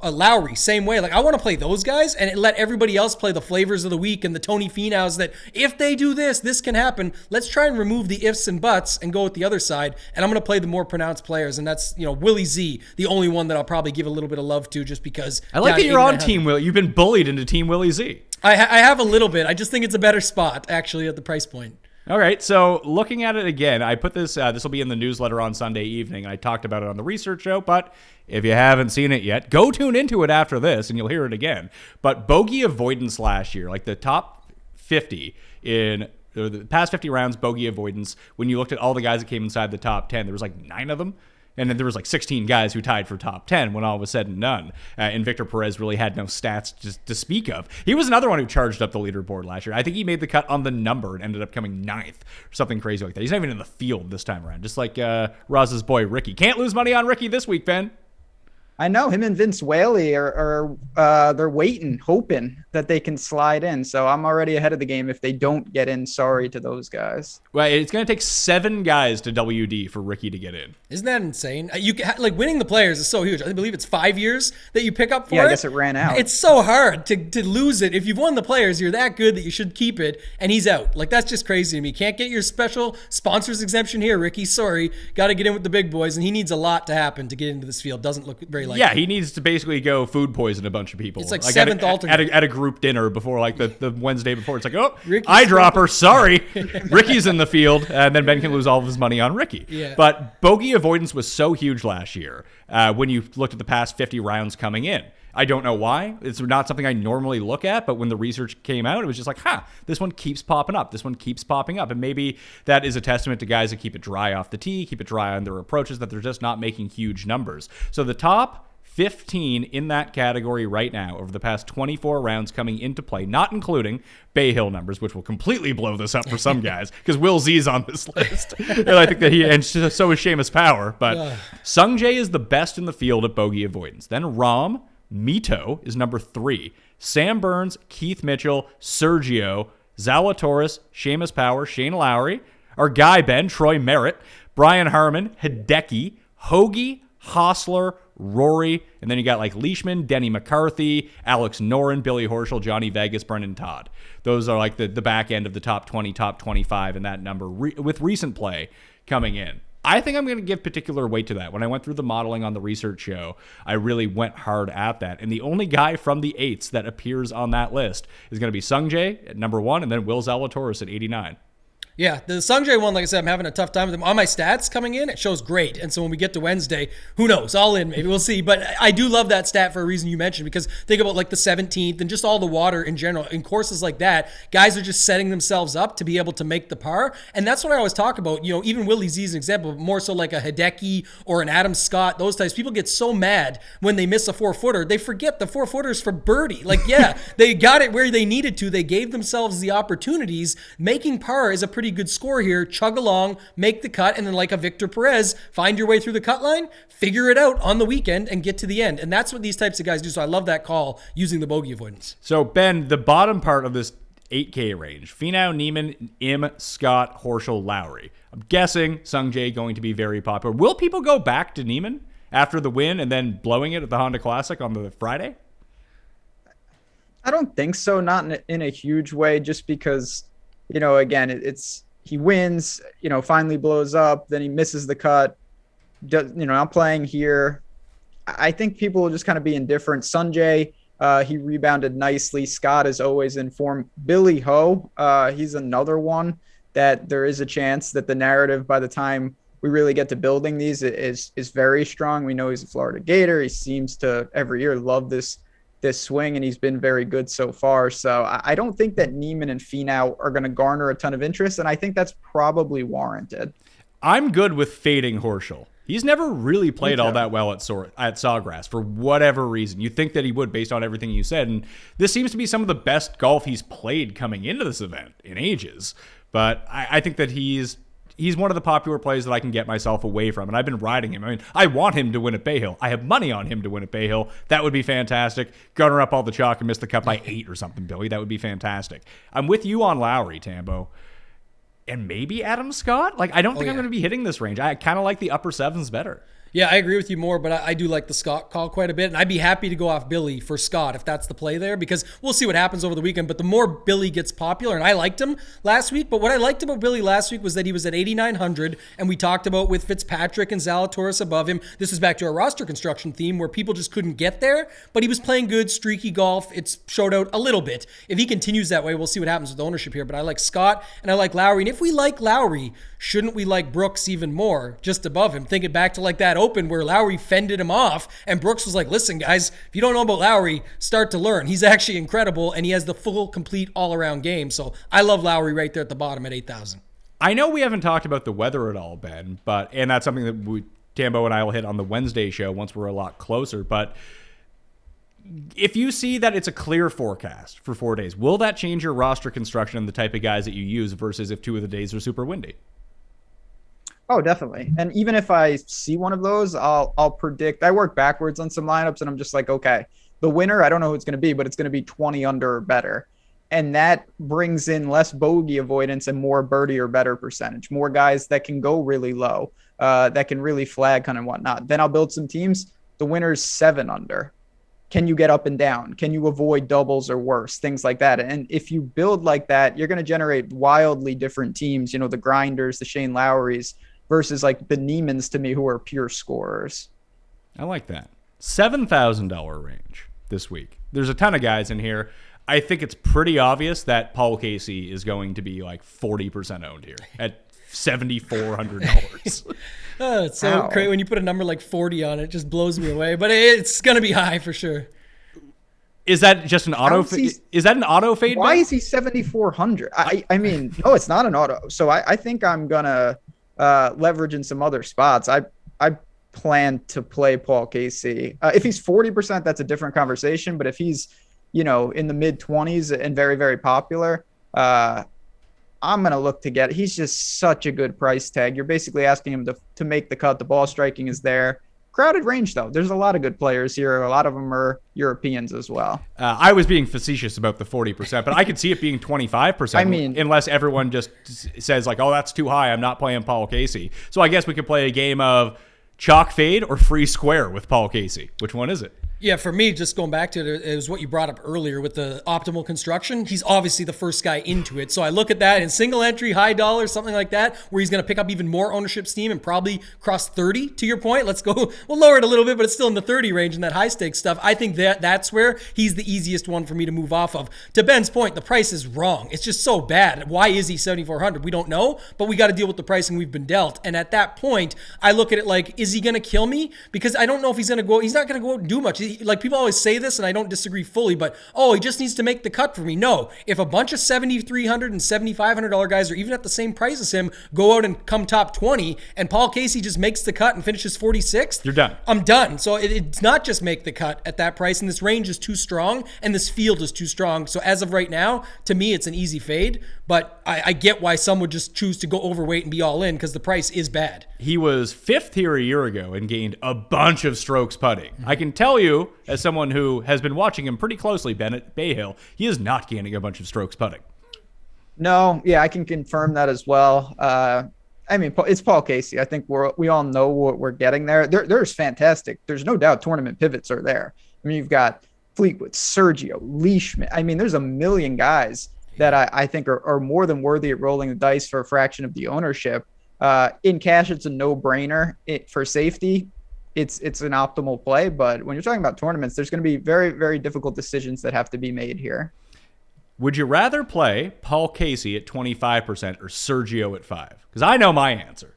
Lowry, same way. Like, I want to play those guys and let everybody else play the flavors of the week and the Tony Finaus that if they do this can happen. Let's try and remove the ifs and buts and go with the other side. And I'm going to play the more pronounced players. And that's, Willie Z, the only one that I'll probably give a little bit of love to just because.
I like that you're on Team Willie. You've been bullied into Team Willie Z.
I have a little bit. I just think it's a better spot, actually, at the price point.
All right, so looking at it again, I put this will be in the newsletter on Sunday evening, and I talked about it on the research show, but if you haven't seen it yet, go tune into it after this, and you'll hear it again. But bogey avoidance last year, like the top 50 in the past 50 rounds, bogey avoidance, when you looked at all the guys that came inside the top 10, there was like 9 of them. And then there was like 16 guys who tied for top 10 when all was said and done. And Victor Perez really had no stats to speak of. He was another one who charged up the leaderboard last year. I think he made the cut on the number and ended up coming 9th or something crazy like that. He's not even in the field this time around, just like Rasa's boy Ricky. Can't lose money on Ricky this week, Ben.
I know him and Vince Whaley are they're waiting, hoping that they can slide in. So I'm already ahead of the game if they don't get in. Sorry to those guys.
Well, it's going to take 7 guys to WD for Ricky to get in.
Isn't that insane? Like winning the players is so huge. I believe it's 5 years that you pick up for it.
Yeah, I guess it ran out.
It's so hard to lose it. If you've won the players, you're that good that you should keep it, and he's out. Like, that's just crazy to me. Can't get your special sponsors exemption here, Ricky. Sorry. Got to get in with the big boys, and he needs a lot to happen to get into this field. Doesn't look very likely.
Yeah, he needs to basically go food poison a bunch of people.
It's like 7th alternate.
At a group dinner before, like the Wednesday before. It's like, oh,
Ricky's
eyedropper, sorry. Ricky's in the field, and then Ben can lose all of his money on Ricky.
Yeah.
But bogey avoidance was so huge last year when you looked at the past 50 rounds coming in. I don't know why. It's not something I normally look at, but when the research came out, it was just like, this one keeps popping up. This one keeps popping up. And maybe that is a testament to guys that keep it dry off the tee, keep it dry on their approaches, that they're just not making huge numbers. So the top 15 in that category right now over the past 24 rounds coming into play, not including Bay Hill numbers, which will completely blow this up for some guys because Will Z's on this list. And I think that and so is Seamus Power. But Sungjae is the best in the field at bogey avoidance. Then Rahm, Mito is number 3. Sam Burns, Keith Mitchell, Sergio, Zalatoris, Seamus Power, Shane Lowry, our guy Ben, Troy Merritt, Brian Harmon, Hideki, Hoagie, Hostler, Rory, and then you got like Leishman, Denny McCarthy, Alex Noren, Billy Horschel, Johnny Vegas, Brendan Todd. Those are like the back end of the top 20, top 25 in that number with recent play coming in. I think I'm going to give particular weight to that. When I went through the modeling on the research show, I really went hard at that. And the only guy from the 8s that appears on that list is going to be Sungjae at number 1 and then Will Zalatoris at 89.
Yeah, the Sungjae one, like I said, I'm having a tough time with them. On my stats coming in, it shows great. And so when we get to Wednesday, who knows? All in, maybe. We'll see. But I do love that stat for a reason you mentioned, because think about like the 17th and just all the water in general. In courses like that, guys are just setting themselves up to be able to make the par. And that's what I always talk about. You know, even Willie Z is an example, but more so like a Hideki or an Adam Scott, those types. People get so mad when they miss a 4-footer. They forget the 4-footers for birdie. Like, yeah, they got it where they needed to. They gave themselves the opportunities. Making par is a pretty good score here. Chug along, make the cut, and then like a Victor Perez, find your way through the cut line, figure it out on the weekend, and get to the end. And that's what these types of guys do. So I love that call using the bogey avoidance.
So, Ben, the bottom part of this 8K range, Finau, Neiman, Im, Scott, Horschel, Lowry. I'm guessing Sungjae going to be very popular. Will people go back to Neiman after the win and then blowing it at the Honda Classic on the Friday?
I don't think so. Not in a huge way, just because, you know, again, he wins, you know, finally blows up, then he misses the cut. I'm playing here. I think people will just kind of be indifferent. Sungjae, he rebounded nicely. Scott is always in form. Billy Ho, he's another one that there is a chance that the narrative by the time we really get to building these is very strong. We know he's a Florida Gator. He seems to every year love this swing, and he's been very good so far. So I don't think that Neiman and Finau are going to garner a ton of interest, and I think that's probably warranted.
I'm good with fading Horschel. He's never really played all that well at Sawgrass for whatever reason. You think that he would based on everything you said, and this seems to be some of the best golf he's played coming into this event in ages. But I think that he's one of the popular plays that I can get myself away from, and I've been riding him. I mean, I want him to win at Bay Hill. I have money on him to win at Bay Hill. That would be fantastic. Gunner up all the chalk and miss the cut by 8 or something, Billy. That would be fantastic. I'm with you on Lowry, Tambo. And maybe Adam Scott? Like, I don't think I'm going to be hitting this range. I kind of like the upper 7s better.
Yeah, I agree with you more, but I do like the Scott call quite a bit, and I'd be happy to go off Billy for Scott if that's the play there, because we'll see what happens over the weekend. But the more Billy gets popular, and I liked him last week, but what I liked about Billy last week was that he was at 8,900, and we talked about with Fitzpatrick and Zalatoris above him. This is back to our roster construction theme where people just couldn't get there, but he was playing good, streaky golf. It's showed out a little bit. If he continues that way, we'll see what happens with ownership here, but I like Scott, and I like Lowry, and if we like Lowry, shouldn't we like Brooks even more, just above him? Thinking back to like that Open where Lowry fended him off, and Brooks was like, listen, guys, if you don't know about Lowry, start to learn. He's actually incredible, and he has the full, complete, all-around game. So I love Lowry right there at the bottom at 8,000.
I know we haven't talked about the weather at all, Ben, and that's something that Tambo and I will hit on the Wednesday show once we're a lot closer, but if you see that it's a clear forecast for 4 days, will that change your roster construction and the type of guys that you use versus if 2 of the days are super windy?
Oh, definitely. And even if I see one of those, I'll predict. I work backwards on some lineups, and I'm just like, okay, the winner, I don't know who it's going to be, but it's going to be 20 under or better. And that brings in less bogey avoidance and more birdie or better percentage, more guys that can go really low, that can really flag kind of whatnot. Then I'll build some teams. The winner's 7 under. Can you get up and down? Can you avoid doubles or worse? Things like that. And if you build like that, you're going to generate wildly different teams, you know, the Grinders, the Shane Lowrys, versus like the Neimans to me, who are pure scorers.
I like that. $7,000 range this week. There's a ton of guys in here. I think it's pretty obvious that Paul Casey is going to be like 40% owned here at $7,400.
Oh, it's so great when you put a number like 40 on it. It just blows me away. But it's going to be high for sure.
Is that just an auto fade? Is that an auto fade?
Why is he 7,400? I mean, no, it's not an auto. So I think I'm going to leverage in some other spots. I plan to play Paul Casey. If he's 40%, that's a different conversation. But if he's, you know, in the mid 20s and very, very popular, I'm going to look to get, he's just such a good price tag. You're basically asking him to make the cut. The ball striking is there. Crowded range, though. There's a lot of good players here. A lot of them are Europeans as well.
I was being facetious about the 40%, but I could see it being 25%.
I mean,
unless everyone just says like, oh, that's too high, I'm not playing Paul Casey. So I guess we could play a game of chalk fade or free square with Paul Casey. Which one is it?
Yeah, for me, just going back to it, it was what you brought up earlier with the optimal construction. He's obviously the first guy into it. So I look at that in single entry, high dollar, something like that, where he's going to pick up even more ownership steam and probably cross 30, to your point. Let's go, we'll lower it a little bit, but it's still in the 30 range in that high stakes stuff. I think that's where he's the easiest one for me to move off of. To Ben's point, the price is wrong. It's just so bad. Why is he 7,400? We don't know, but we got to deal with the pricing we've been dealt. And at that point, I look at it like, is he going to kill me? Because I don't know if he's going to go, he's not going to go out and do much. Like people always say this, and I don't disagree fully, but he just needs to make the cut for me. No, if a bunch of $7,300 and $7,500 guys are even at the same price as him, go out and come top 20, and Paul Casey just makes the cut and finishes 46th,
you're done.
I'm done. So it's not just make the cut at that price, and this range is too strong, and this field is too strong. So as of right now, to me, it's an easy fade, but I get why some would just choose to go overweight and be all in because the price is bad.
He was 5th here a year ago and gained a bunch of strokes putting. I can tell you, as someone who has been watching him pretty closely, Bennett Bayhill, he is not gaining a bunch of strokes putting.
No, yeah, I can confirm that as well. I mean, it's Paul Casey. I think we all know what we're getting there. There's fantastic. There's no doubt tournament pivots are there. I mean, you've got Fleetwood, Sergio, Leishman. I mean, there's a million guys that I think are more than worthy at rolling the dice for a fraction of the ownership. In cash, it's a no-brainer. For safety, it's an optimal play. But when you're talking about tournaments, there's going to be very, very difficult decisions that have to be made here.
Would you rather play Paul Casey at 25% or Sergio at 5%? Because I know my answer.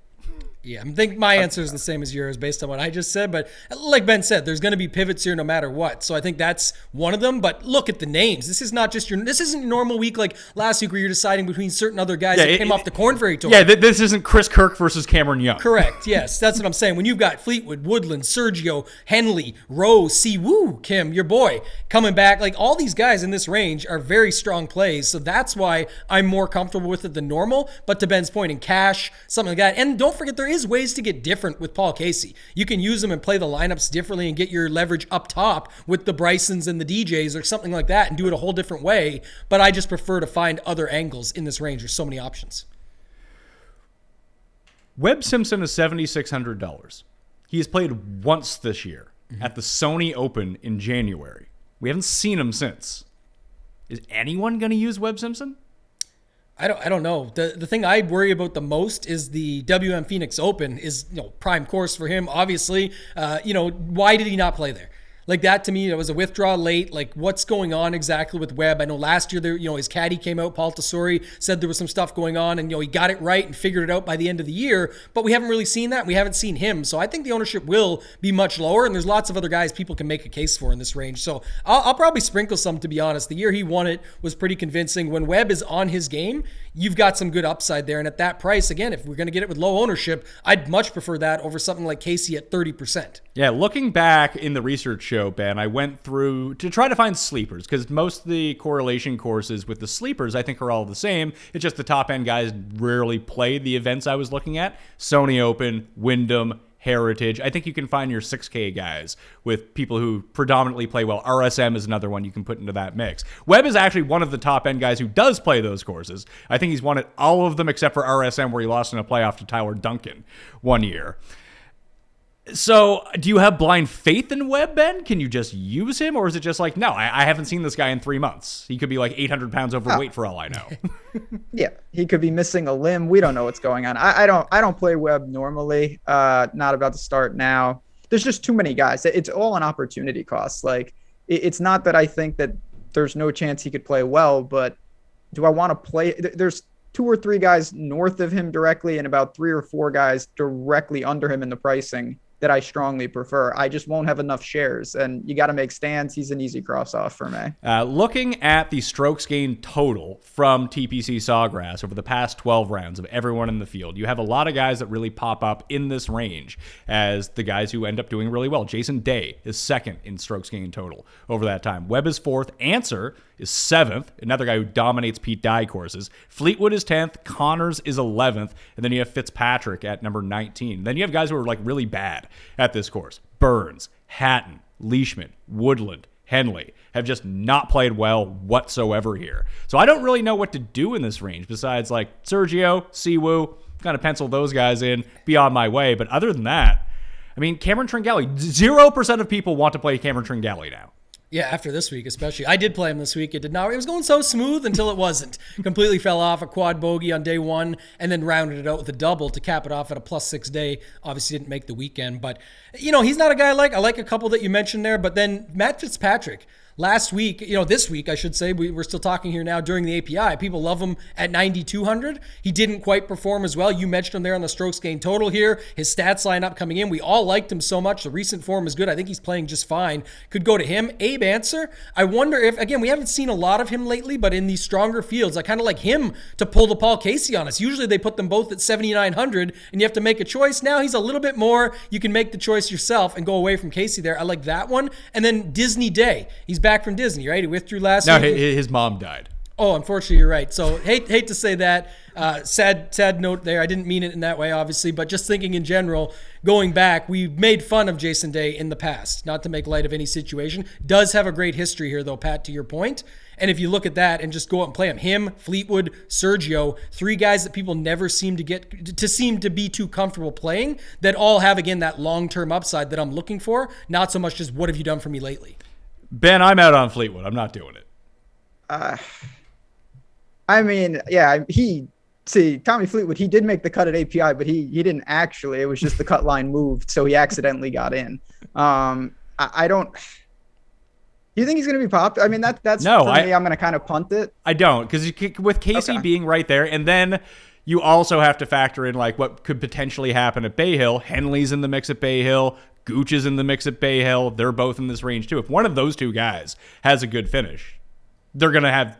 Yeah, I think my answer is the same as yours based on what I just said. But like Ben said, there's going to be pivots here no matter what. So I think that's one of them. But look at the names. This is not just this isn't your normal week like last week where you're deciding between certain other guys that came off the Corn Ferry Tour.
Yeah, this isn't Chris Kirk versus Cameron Young.
Correct. Yes, that's what I'm saying. When you've got Fleetwood, Woodland, Sergio, Henley, Rose, Siwoo, Kim, your boy, coming back, like all these guys in this range are very strong plays. So that's why I'm more comfortable with it than normal. But to Ben's point, in cash, something like that. And don't forget, there is ways to get different with Paul Casey. You can use them and play the lineups differently and get your leverage up top with the Brysons and the DJs or something like that and do it a whole different way. But I just prefer to find other angles in this range. There's so many options.
Webb Simpson is $7,600. He has played once this year at the Sony Open in January. We haven't seen him since. Is anyone going to use Webb Simpson?
I don't know. The thing I worry about the most is the WM Phoenix Open is, prime course for him. Obviously, why did he not play there? Like that to me, it was a withdrawal late. Like what's going on exactly with Webb? I know last year there, his caddy came out, Paul Tesori, said there was some stuff going on, and he got it right and figured it out by the end of the year. But we haven't really seen that. We haven't seen him, so I think the ownership will be much lower. And there's lots of other guys people can make a case for in this range. So I'll probably sprinkle some, to be honest. The year he won it was pretty convincing. When Webb is on his game, you've got some good upside there. And at that price, again, if we're going to get it with low ownership, I'd much prefer that over something like Casey at 30%.
Yeah, looking back in the research show, Ben, I went through to try to find sleepers because most of the correlation courses with the sleepers I think are all the same. It's just the top end guys rarely play the events I was looking at. Sony Open, Wyndham, Heritage. I think you can find your 6K guys with people who predominantly play well. RSM is another one you can put into that mix. Webb is actually one of the top end guys who does play those courses. I think he's won at all of them except for RSM where he lost in a playoff to Tyler Duncan one year. So, do you have blind faith in Webb, Ben? Can you just use him? Or is it just like, no, I haven't seen this guy in 3 months. He could be like 800 pounds overweight for all I know.
Yeah, he could be missing a limb. We don't know what's going on. I don't play Webb normally. Not about to start now. There's just too many guys. It's all an opportunity cost. Like, it's not that I think that there's no chance he could play well, but do I want to play? There's 2 or 3 guys north of him directly and about 3 or 4 guys directly under him in the pricing that I strongly prefer. I just won't have enough shares, and you got to make stands. He's an easy cross-off for me.
Looking at the strokes gained total from TPC Sawgrass over the past 12 rounds of everyone in the field, you have a lot of guys that really pop up in this range as the guys who end up doing really well. Jason Day is second in strokes gained total over that time. Webb is fourth. Answer is 7th, another guy who dominates Pete Dye courses. Fleetwood is 10th. Connors is 11th. And then you have Fitzpatrick at number 19. Then you have guys who are like really bad at this course. Burns, Hatton, Leishman, Woodland, Henley have just not played well whatsoever here. So I don't really know what to do in this range besides like Sergio, Siwoo, kind of pencil those guys in, be on my way. But other than that, I mean, Cameron Tringale, 0% of people want to play Cameron Tringale now.
Yeah, after this week especially. I did play him this week. It did not. It was going so smooth until it wasn't. Completely fell off a quad bogey on day one and then rounded it out with a double to cap it off at a +6 day. Obviously didn't make the weekend, but he's not a guy I like. I like a couple that you mentioned there, but then Matt Fitzpatrick. Last week, this week, I should say, we're still talking here now during the API. People love him at 9,200. He didn't quite perform as well. You mentioned him there on the strokes gained total here. His stats line up coming in. We all liked him so much. The recent form is good. I think he's playing just fine. Could go to him. Abe Answer. I wonder if, again, we haven't seen a lot of him lately, but in these stronger fields, I kind of like him to pull the Paul Casey on us. Usually they put them both at 7,900 and you have to make a choice. Now he's a little bit more. You can make the choice yourself and go away from Casey there. I like that one. And then Disney Day. He's back from Disney, right? He withdrew last week.
No, his mom died.
Oh, unfortunately, you're right. So hate to say that. Sad note there. I didn't mean it in that way, obviously, but just thinking in general, going back, we made fun of Jason Day in the past, not to make light of any situation. Does have a great history here, though, Pat, to your point. And if you look at that and just go out and play him, Fleetwood, Sergio, three guys that people never seem to be too comfortable playing, that all have, again, that long-term upside that I'm looking for, not so much just what have you done for me lately.
Ben, I'm out on Fleetwood. I'm not doing it.
I mean, yeah, Tommy Fleetwood, he did make the cut at API, but he didn't actually. It was just the cut line moved, so he accidentally got in. I don't. Do you think he's going to be popped? I mean, that's
no,
for me. I'm going to kind of punt it.
I don't, because with Casey being right there, and then you also have to factor in like what could potentially happen at Bay Hill. Henley's in the mix at Bay Hill. Gooch is in the mix at Bay Hill. They're both in this range too. If one of those two guys has a good finish, they're going to have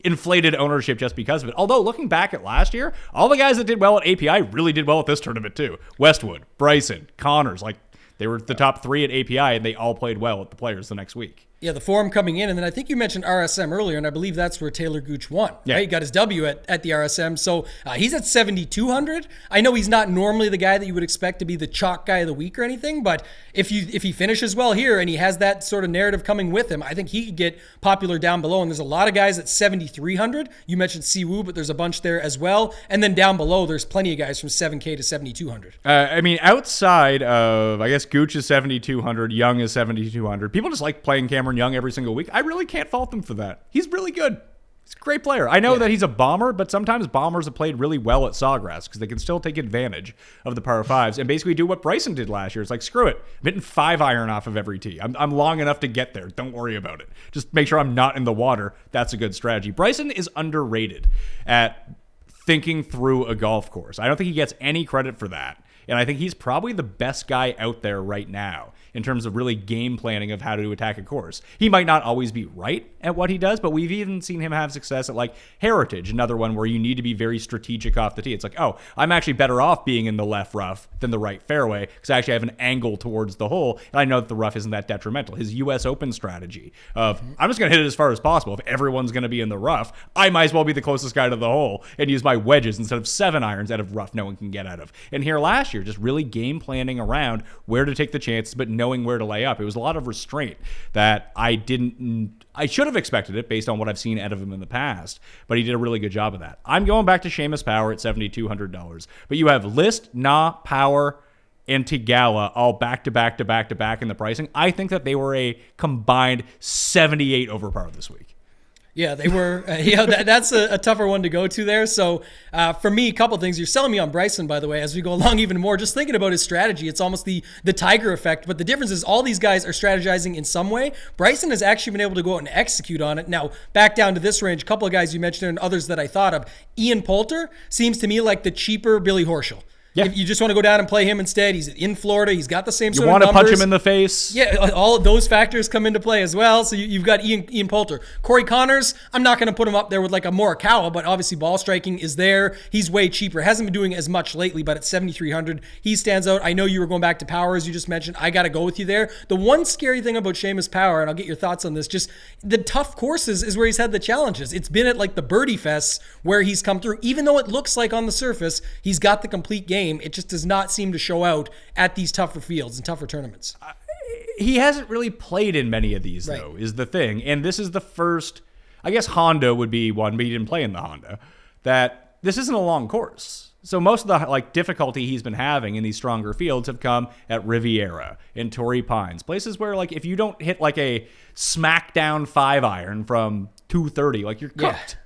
inflated ownership just because of it. Although looking back at last year, all the guys that did well at API really did well at this tournament too. Westwood, Bryson, Connors, like they were the top three at API and they all played well at the Players the next week.
Yeah, the form coming in, and then I think you mentioned RSM earlier, and I believe that's where Taylor Gooch won.
Yeah.
Right? He got his W at the RSM, so he's at 7,200. I know he's not normally the guy that you would expect to be the chalk guy of the week or anything, but if he finishes well here and he has that sort of narrative coming with him, I think he could get popular down below. And there's a lot of guys at 7,300. You mentioned Siwoo, but there's a bunch there as well. And then down below, there's plenty of guys from 7K to 7,200.
I mean, outside of, I guess Gooch is 7,200, Young is 7,200. People just like playing Cameron Young every single week. I really can't fault him for that. He's really good. He's a great player. I know that he's a bomber, but sometimes bombers have played really well at Sawgrass because they can still take advantage of the par fives and basically do what Bryson did last year. It's like, screw it. I'm hitting 5-iron off of every tee. I'm long enough to get there. Don't worry about it. Just make sure I'm not in the water. That's a good strategy. Bryson is underrated at thinking through a golf course. I don't think he gets any credit for that. And I think he's probably the best guy out there right now in terms of really game planning of how to attack a course. He might not always be right at what he does, but we've even seen him have success at like Heritage, another one where you need to be very strategic off the tee. It's like, oh, I'm actually better off being in the left rough than the right fairway because I actually have an angle towards the hole, and I know that the rough isn't that detrimental. His U.S. Open strategy of, I'm just going to hit it as far as possible. If everyone's going to be in the rough, I might as well be the closest guy to the hole and use my wedges instead of 7-irons out of rough no one can get out of. And here last year, just really game planning around where to take the chances, but knowing where to lay up. It was a lot of restraint that I should have expected it based on what I've seen out of him in the past, but he did a really good job of that. I'm going back to Seamus Power at $7,200, but you have List, Na, Power, and Tigala all back to back in the pricing. I think that they were a combined 78 over par this week.
Yeah, they were. That's a tougher one to go to there. So for me, a couple things. You're selling me on Bryson, by the way, as we go along even more. Just thinking about his strategy, it's almost the Tiger effect. But the difference is all these guys are strategizing in some way. Bryson has actually been able to go out and execute on it. Now, back down to this range, a couple of guys you mentioned and others that I thought of. Ian Poulter seems to me like the cheaper Billy Horschel. Yeah. If you just want to go down and play him instead, he's in Florida. He's got the same sort of numbers.
You want to punch him in the face.
Yeah, all of those factors come into play as well. So you've got Ian Poulter. Corey Connors, I'm not going to put him up there with like a Morikawa, but obviously ball striking is there. He's way cheaper. Hasn't been doing as much lately, but at 7,300, he stands out. I know you were going back to Power, as you just mentioned. I got to go with you there. The one scary thing about Seamus Power, and I'll get your thoughts on this, just the tough courses is where he's had the challenges. It's been at like the birdie fests where he's come through. Even though it looks like on the surface he's got the complete game, it just does not seem to show out at these tougher fields and tougher tournaments.
He hasn't really played in many of these, though, is the thing. And this is the first, I guess Honda would be one, but he didn't play in the Honda, that this isn't a long course. So most of the difficulty he's been having in these stronger fields have come at Riviera and Torrey Pines, places where if you don't hit a smackdown 5-iron from 230, you're cooked.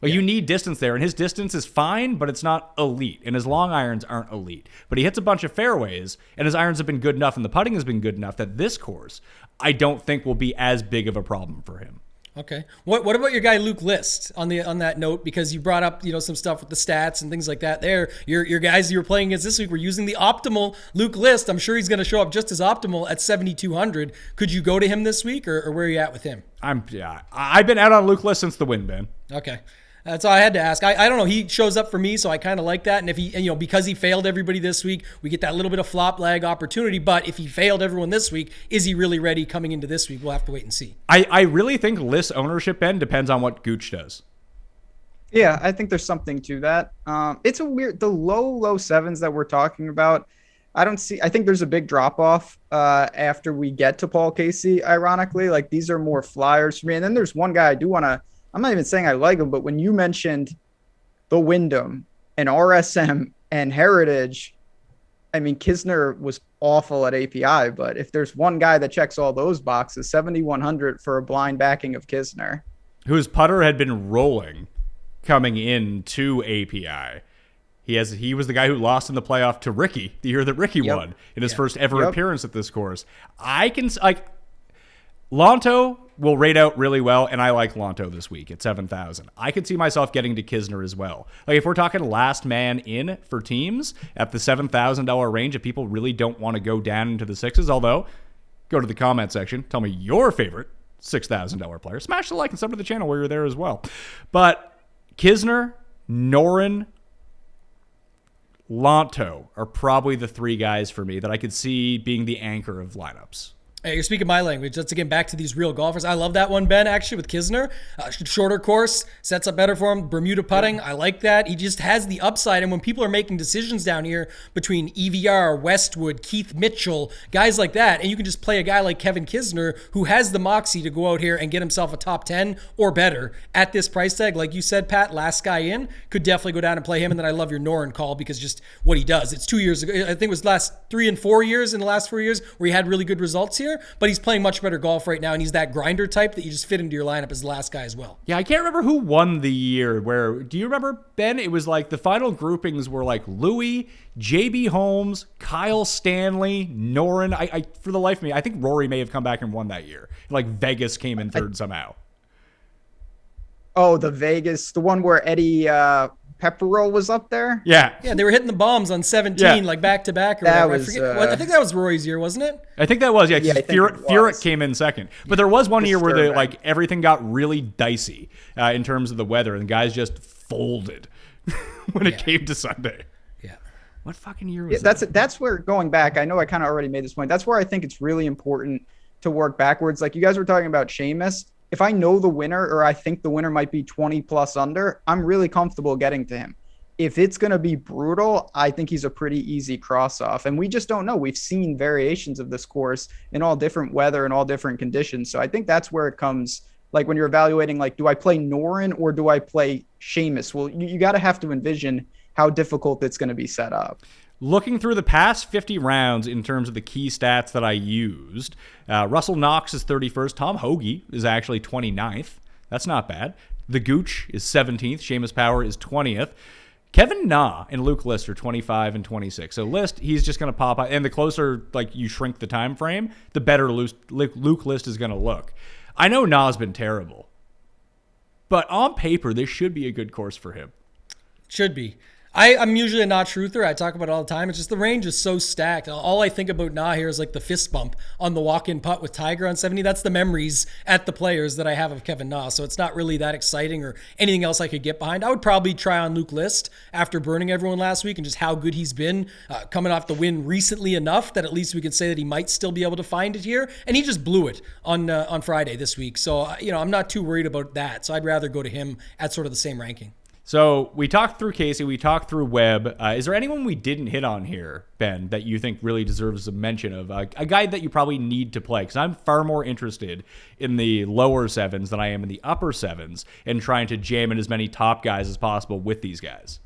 You need distance there, and his distance is fine, but it's not elite, and his long irons aren't elite. But he hits a bunch of fairways, and his irons have been good enough, and the putting has been good enough that this course, I don't think will be as big of a problem for him.
Okay. What about your guy Luke List on that note? Because you brought up some stuff with the stats and things like that. There, your guys you were playing against this week were using the optimal Luke List. I'm sure he's going to show up just as optimal at 7,200. Could you go to him this week, or where are you at with him?
I've been out on Luke List since the win, Ben.
Okay. That's all I had to ask. I don't know. He shows up for me, so I kind of like that. And if he, because he failed everybody this week, we get that little bit of flop lag opportunity. But if he failed everyone this week, is he really ready coming into this week? We'll have to wait and see.
I really think List ownership, Ben, depends on what Gooch does.
Yeah, I think there's something to that. It's the low sevens that we're talking about. I think there's a big drop off after we get to Paul Casey, ironically. These are more flyers for me. And then there's one guy I do want to, I'm not even saying I like him, but when you mentioned the Wyndham and RSM and Heritage, Kisner was awful at API, but if there's one guy that checks all those boxes, 7,100 for a blind backing of Kisner.
Whose putter had been rolling coming into API. He was the guy who lost in the playoff to Ricky the year that Ricky won in his first ever appearance at this course. Lonto will rate out really well, and I like Lonto this week at 7,000. I could see myself getting to Kisner as well. If we're talking last man in for teams at the $7,000 range, if people really don't want to go down into the sixes, although go to the comment section, tell me your favorite $6,000 player. Smash the like and sub to the channel while you're there as well. But Kisner, Noren, Lonto are probably the three guys for me that I could see being the anchor of lineups.
Hey, you're speaking my language. Let's get back to these real golfers. I love that one, Ben, actually, with Kisner. Shorter course, sets up better for him. Bermuda putting, I like that. He just has the upside. And when people are making decisions down here between EVR, Westwood, Keith Mitchell, guys like that, and you can just play a guy like Kevin Kisner who has the moxie to go out here and get himself a top 10 or better at this price tag. Like you said, Pat, last guy in, could definitely go down and play him. And then I love your Noren call because just what he does. It's 2 years ago. I think it was last 3 and 4 years in the last 4 years where he had really good results here. But he's playing much better golf right now, and he's that grinder type that you just fit into your lineup as the last guy as well.
Yeah, I can't remember who won the year do you remember, Ben? It was the final groupings were Louis, JB Holmes, Kyle Stanley, Noren. I for the life of me, I think Rory may have come back and won that year. Vegas came in third somehow.
Oh, the Vegas, the one where Eddie Pepperell was up there?
Yeah,
they were hitting the bombs on 17, back to back or
that
whatever.
Was,
I think that was Rory's year, wasn't it?
I think that was, Furyk came in second. But there was one year where everything got really dicey in terms of the weather, and the guys just folded when it came to Sunday.
Yeah.
What fucking year was that?
That's where, going back, I know I kind of already made this point. That's where I think it's really important to work backwards. You guys were talking about Seamus. If I know the winner or I think the winner might be 20 plus under, I'm really comfortable getting to him. If it's going to be brutal, I think he's a pretty easy cross off. And we just don't know. We've seen variations of this course in all different weather and all different conditions. So I think that's where it comes, when you're evaluating, do I play Noren or do I play Seamus? Well, you got to have to envision how difficult it's going to be set up.
Looking through the past 50 rounds in terms of the key stats that I used, Russell Knox is 31st. Tom Hoagie is actually 29th. That's not bad. The Gooch is 17th. Seamus Power is 20th. Kevin Na and Luke List are 25 and 26. So List, he's just going to pop out. And the closer you shrink the time frame, the better Luke List is going to look. I know Na's been terrible. But on paper, this should be a good course for him.
Should be. I'm usually a not truther. I talk about it all the time. It's just the range is so stacked. All I think about now here is the fist bump on the walk-in putt with Tiger on 70. That's the memories at the Players that I have of Kevin Na. So it's not really that exciting or anything else I could get behind. I would probably try on Luke List after burning everyone last week and just how good he's been coming off the win recently enough that at least we could say that he might still be able to find it here. And he just blew it on Friday this week. So, I'm not too worried about that. So I'd rather go to him at sort of the same ranking.
So we talked through Casey, we talked through Webb. Is there anyone we didn't hit on here, Ben, that you think really deserves a mention of? A guy that you probably need to play? Because I'm far more interested in the lower sevens than I am in the upper sevens and trying to jam in as many top guys as possible with these guys.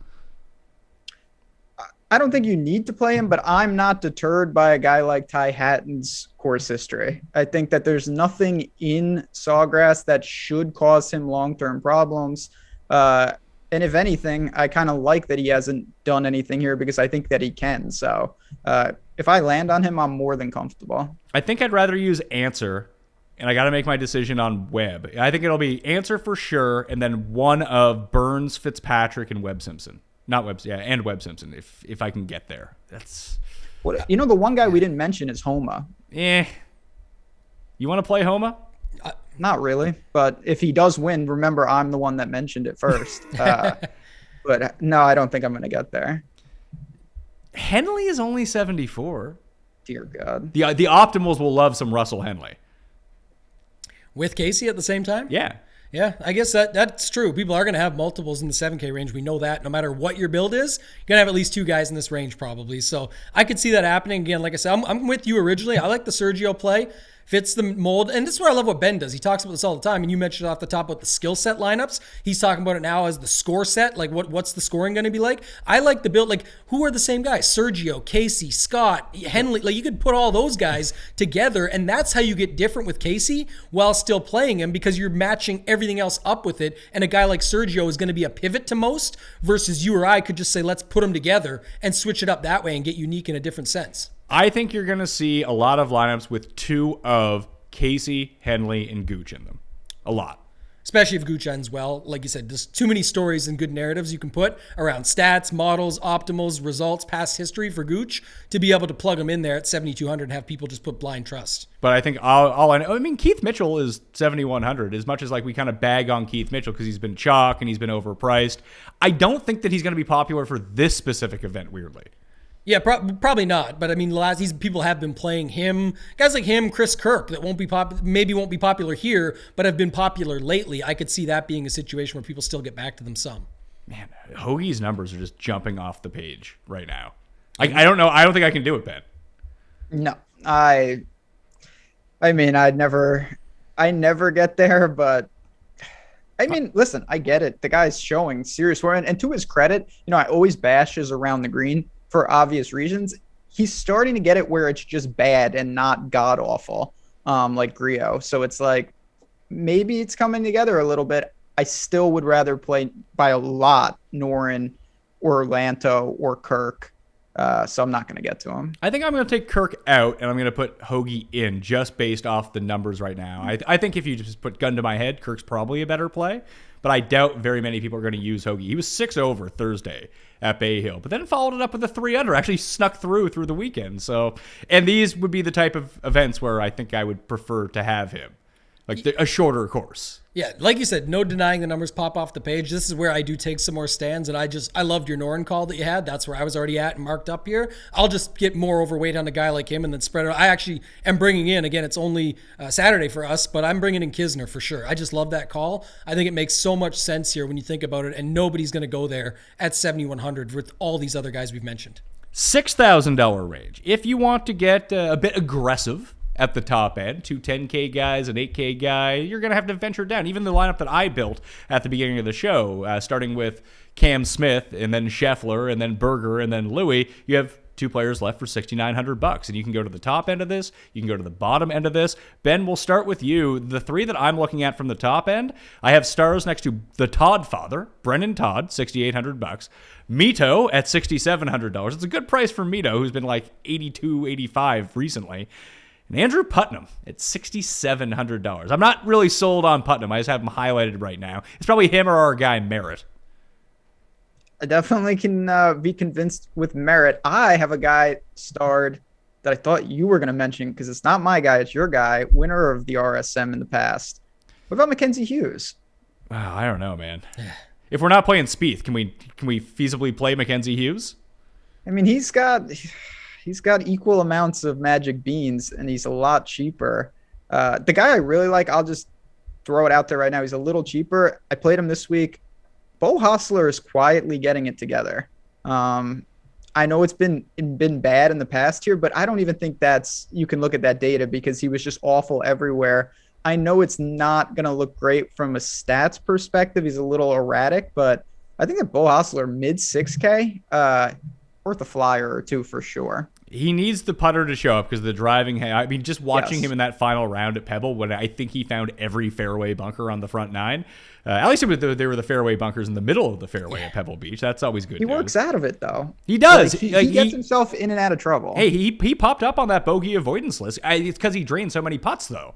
I don't think you need to play him, but I'm not deterred by a guy like Ty Hatton's course history. I think that there's nothing in Sawgrass that should cause him long-term problems. And if anything, I kind of like that he hasn't done anything here because I think that he can. So if I land on him, I'm more than comfortable.
I think I'd rather use Answer, and I got to make my decision on Webb. I think it'll be Answer for sure, and then one of Burns, Fitzpatrick, and Webb Simpson. Not Webb, yeah, and Webb Simpson if I can get there. That's
what the one guy we didn't mention is Homa.
You want to play Homa?
Not really, but if he does win, remember I'm the one that mentioned it first. But no, I don't think I'm going to get there.
Henley is only 74.
Dear God.
The optimals will love some Russell Henley.
With Casey at the same time?
Yeah.
Yeah, I guess that's true. People are going to have multiples in the 7K range. We know that. No matter what your build is, you're going to have at least two guys in this range probably. So I could see that happening. Again, like I said, I'm with you originally. I like the Sergio play. Fits the mold. And this is where I love what Ben does. He talks about this all the time. And you mentioned off the top about the skill set lineups. He's talking about it now as the score set. Like what's the scoring going to be like? I like the build. Like who are the same guys? Sergio, Casey, Scott, Henley. Like you could put all those guys together. And that's how you get different with Casey while still playing him because you're matching everything else up with it. And a guy like Sergio is going to be a pivot to most versus you or I could just say, let's put them together and switch it up that way and get unique in a different sense.
I think you're going to see a lot of lineups with two of Casey, Henley, and Gooch in them. A lot.
Especially if Gooch ends well. Like you said, there's too many stories and good narratives you can put around stats, models, optimals, results, past history for Gooch to be able to plug them in there at 7,200 and have people just put blind trust.
But I think I mean, Keith Mitchell is 7,100. As much as like we kind of bag on Keith Mitchell because he's been chalk and he's been overpriced, I don't think that he's going to be popular for this specific event, weirdly.
Yeah, probably not. But I mean, these people have been playing him. Guys like him, Chris Kirk, that maybe won't be popular here, but have been popular lately. I could see that being a situation where people still get back to them some. Man,
Hoagie's numbers are just jumping off the page right now. I don't know. I don't think I can do it, Ben.
No, I mean, I never get there, but I mean, listen, I get it. The guy's showing serious work, and to his credit, I always bash his around the green for obvious reasons. He's starting to get it where it's just bad and not god awful, like Griot. So it's like maybe it's coming together a little bit. I still would rather play by a lot Norin or Lanto or Kirk. So I'm not going to get to him.
I think I'm going to take Kirk out and I'm going to put Hoagie in just based off the numbers right now. I think if you just put gun to my head, Kirk's probably a better play, but I doubt very many people are going to use Hoagie. He was 6 over Thursday at Bay Hill, but then followed it up with a 3 under, actually snuck through the weekend. So, and these would be the type of events where I think I would prefer to have him, like a shorter course.
Yeah, like you said, no denying the numbers pop off the page. This is where I do take some more stands, and I loved your Norin call that you had. That's where I was already at and marked up here. I'll just get more overweight on a guy like him and then spread it. I actually am bringing in, again, it's only Saturday for us, but I'm bringing in Kisner for sure. I just love that call. I think it makes so much sense here when you think about it, and nobody's going to go there at 7,100 with all these other guys we've mentioned.
$6,000 range. If you want to get a bit aggressive at the top end, 2 10K guys, an 8K guy, you're going to have to venture down. Even the lineup that I built at the beginning of the show, starting with Cam Smith and then Scheffler and then Berger and then Louis, you have 2 players left for $6,900. And you can go to the top end of this. You can go to the bottom end of this. Ben, we'll start with you. The 3 that I'm looking at from the top end, I have stars next to the Todd father, Brendan Todd, $6,800. Mito at $6,700. It's a good price for Mito, who's been like 82, 85 recently. And Andrew Putnam at $6,700. I'm not really sold on Putnam. I just have him highlighted right now. It's probably him or our guy Merritt.
I definitely can be convinced with Merritt. I have a guy starred that I thought you were going to mention because it's not my guy, it's your guy, winner of the RSM in the past. What about Mackenzie Hughes?
Wow, I don't know, man. If we're not playing Spieth, can we feasibly play Mackenzie Hughes?
I mean, he's got equal amounts of magic beans, and he's a lot cheaper. The guy I really like, I'll just throw it out there right now. He's a little cheaper. I played him this week. Bo Hostler is quietly getting it together. I know it's been bad in the past here, but I don't even think you can look at that data because he was just awful everywhere. I know it's not going to look great from a stats perspective. He's a little erratic, but I think that Bo Hostler mid 6K, worth a flyer or two for sure.
He needs the putter to show up because the driving. I mean, just watching him in that final round at Pebble, when I think he found every fairway bunker on the front nine. At least they were the fairway bunkers in the middle of the fairway at Pebble Beach. That's always good.
He works out of it though.
He does.
Like, he gets himself in and out of trouble.
Hey, he popped up on that bogey avoidance list. It's because he drained so many putts though.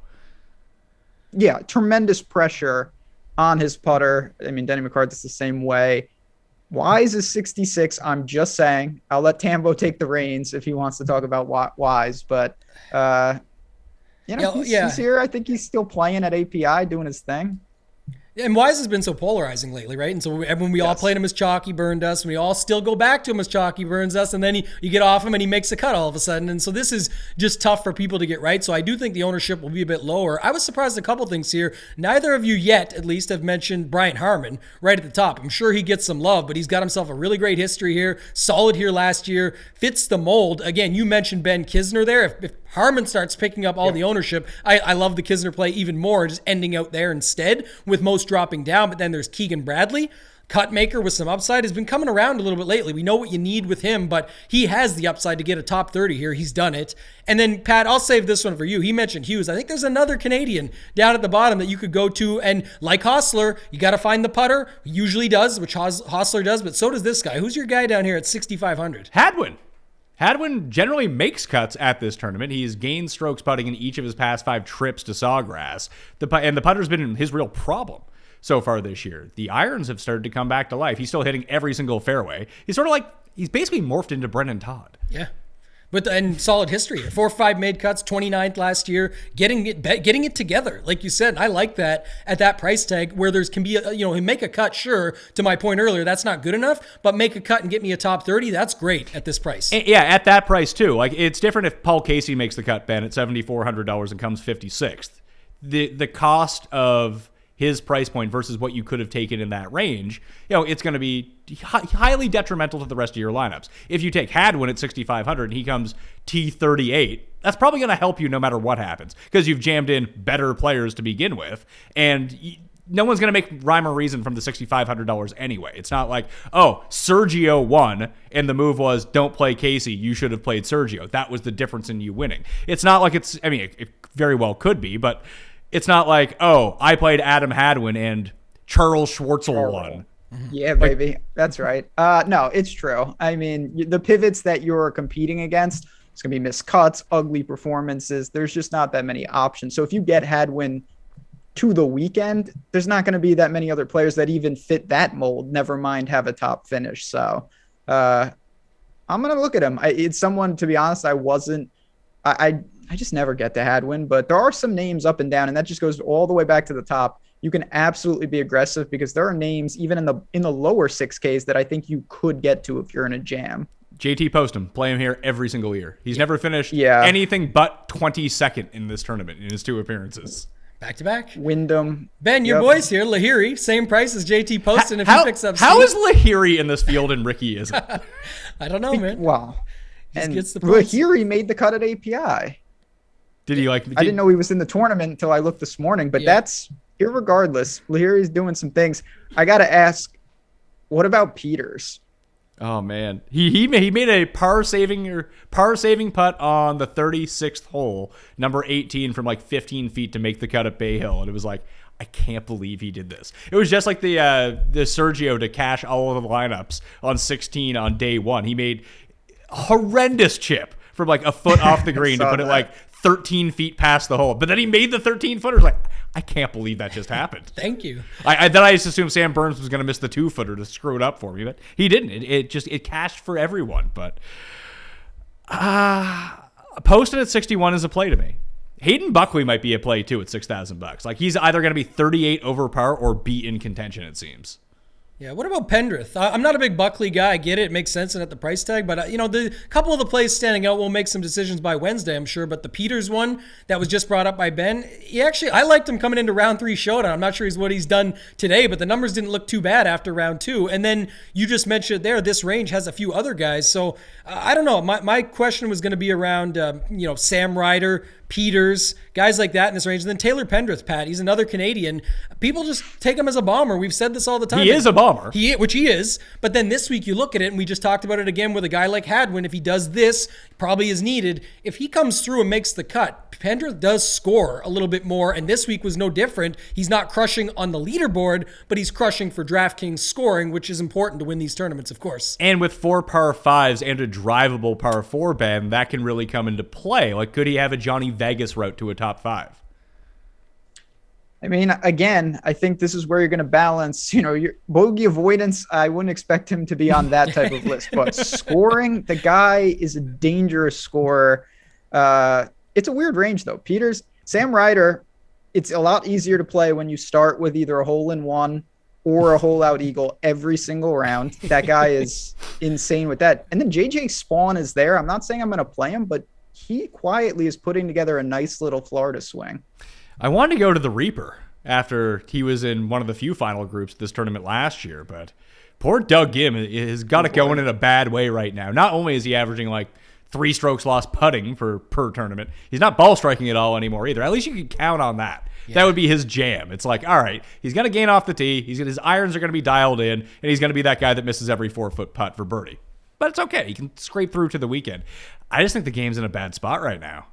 Yeah, tremendous pressure on his putter. I mean, Denny McCarthy's the same way. Wise is 66. I'm just saying. I'll let Tambo take the reins if he wants to talk about Wise. But, he's here. I think he's still playing at API, doing his thing.
And Wise has been so polarizing lately, right? And so when we all played him as chalk, he burned us. And we all still go back to him as chalk, he burns us. And then you get off him and he makes a cut all of a sudden. And so this is just tough for people to get right. So I do think the ownership will be a bit lower. I was surprised at a couple things here. Neither of you yet, at least, have mentioned Bryant Harmon right at the top. I'm sure he gets some love, but he's got himself a really great history here. Solid here last year. Fits the mold. Again, you mentioned Ben Kisner there. If Harmon starts picking up all the ownership, I love the Kisner play even more, just ending out there instead, with most dropping down. But then there's Keegan Bradley, cut maker with some upside, has been coming around a little bit lately. We know what you need with him, but he has the upside to get a top 30 here. He's done it. And then, Pat, I'll save this one for you. He mentioned Hughes. I think there's another Canadian down at the bottom that you could go to. And like Hostler, you got to find the putter. He usually does, which Hostler does, but so does this guy. Who's your guy down here at 6,500?
Hadwin generally makes cuts at this tournament. He's gained strokes putting in each of his past 5 trips to Sawgrass. And the putter's been his real problem so far this year. The irons have started to come back to life. He's still hitting every single fairway. He's basically morphed into Brennan Todd.
Yeah. And solid history. 4 or 5 made cuts, 29th last year, getting it together. Like you said, I like that at that price tag where there's can be make a cut. Sure, to my point earlier, that's not good enough, but make a cut and get me a top 30. That's great at this price.
And yeah, at that price too. Like it's different if Paul Casey makes the cut, Ben, at $7,400 and comes 56th. The cost of his price point versus what you could have taken in that range, it's going to be highly detrimental to the rest of your lineups. If you take Hadwin at 6,500 and he comes T38, that's probably going to help you no matter what happens because you've jammed in better players to begin with, and no one's going to make rhyme or reason from the $6,500 anyway. It's not like, Sergio won, and the move was don't play Casey. You should have played Sergio. That was the difference in you winning. It's not like it very well could be, but it's not like, I played Adam Hadwin and Charles Schwartzel won.
Yeah, baby. That's right. No, it's true. I mean, the pivots that you're competing against, it's going to be missed cuts, ugly performances. There's just not that many options. So if you get Hadwin to the weekend, there's not going to be that many other players that even fit that mold, never mind have a top finish. So I'm going to look at him. It's someone, to be honest, I just never get to Hadwin, but there are some names up and down, and that just goes all the way back to the top. You can absolutely be aggressive because there are names even in the lower 6Ks that I think you could get to if you're in a jam.
JT Postum, play him here every single year. He's never finished anything but 22nd in this tournament in his 2 appearances.
Back to back.
Wyndham.
Ben, your boys here, Lahiri, same price as JT Poston if he picks up speed.
How is Lahiri in this field and Ricky isn't?
I don't know, man.
Wow.
And
gets the Lahiri made the cut at API.
Did he I
didn't know he was in the tournament until I looked this morning, but that's irregardless. Lahiri's doing some things. I got to ask, what about Peters?
Oh man, he made a par saving putt on the 36th hole, number 18, from like 15 feet to make the cut at Bay Hill, and it was like, I can't believe he did this. It was just like the Sergio to cash all of the lineups on 16 on day 1. He made a horrendous chip from like a foot off the green to put it like 13 feet past the hole, but then he made the 13-footer. Like, I can't believe that just happened.
Thank you.
Then I just assumed Sam Burns was going to miss the 2-footer to screw it up for me, but he didn't. It cashed for everyone. But Poston at 61 is a play to me. Hayden Buckley might be a play too at $6,000. Like he's either going to be 38 over par or be in contention. It seems.
Yeah, what about Pendrith? I'm not a big Buckley guy. I get it. It makes sense and at the price tag. But, the couple of the plays standing out will make some decisions by Wednesday, I'm sure. But the Peters one that was just brought up by Ben, I liked him coming into round 3 showdown. I'm not sure what he's done today, but the numbers didn't look too bad after round 2. And then you just mentioned there, this range has a few other guys. So I don't know. My question was going to be around, Sam Ryder, Peters, guys like that in this range. And then Taylor Pendrith, Pat, he's another Canadian. People just take him as a bomber. We've said this all the time.
He is a bomber.
Which he is. But then this week you look at it, and we just talked about it again with a guy like Hadwin. If he does this, probably is needed. If he comes through and makes the cut, Pendrith does score a little bit more, and this week was no different. He's not crushing on the leaderboard, but he's crushing for DraftKings scoring, which is important to win these tournaments, of course.
And with 4 par 5s and a drivable par 4, Ben, that can really come into play. Like, could he have a Johnny Vegas route to a top 5?
I mean, again, I think this is where you're going to balance, your bogey avoidance. I wouldn't expect him to be on that type of list, but scoring, the guy is a dangerous scorer. It's a weird range though. Sam Ryder, it's a lot easier to play when you start with either a hole-in-one or a hole-out eagle every single round. That guy is insane with that. And then JJ Spawn is there. I'm not saying I'm going to play him, but he quietly is putting together a nice little Florida swing.
I wanted to go to the Reaper after he was in one of the few final groups this tournament last year, but poor Doug Gim has got it going in a bad way right now. Not only is he averaging like 3 strokes lost putting per tournament, he's not ball striking at all anymore either. At least you can count on that. Yeah. That would be his jam. It's like, all right, he's going to gain off the tee. His irons are going to be dialed in, and he's going to be that guy that misses every 4-foot putt for birdie. But it's okay. He can scrape through to the weekend. I just think the game's in a bad spot right now.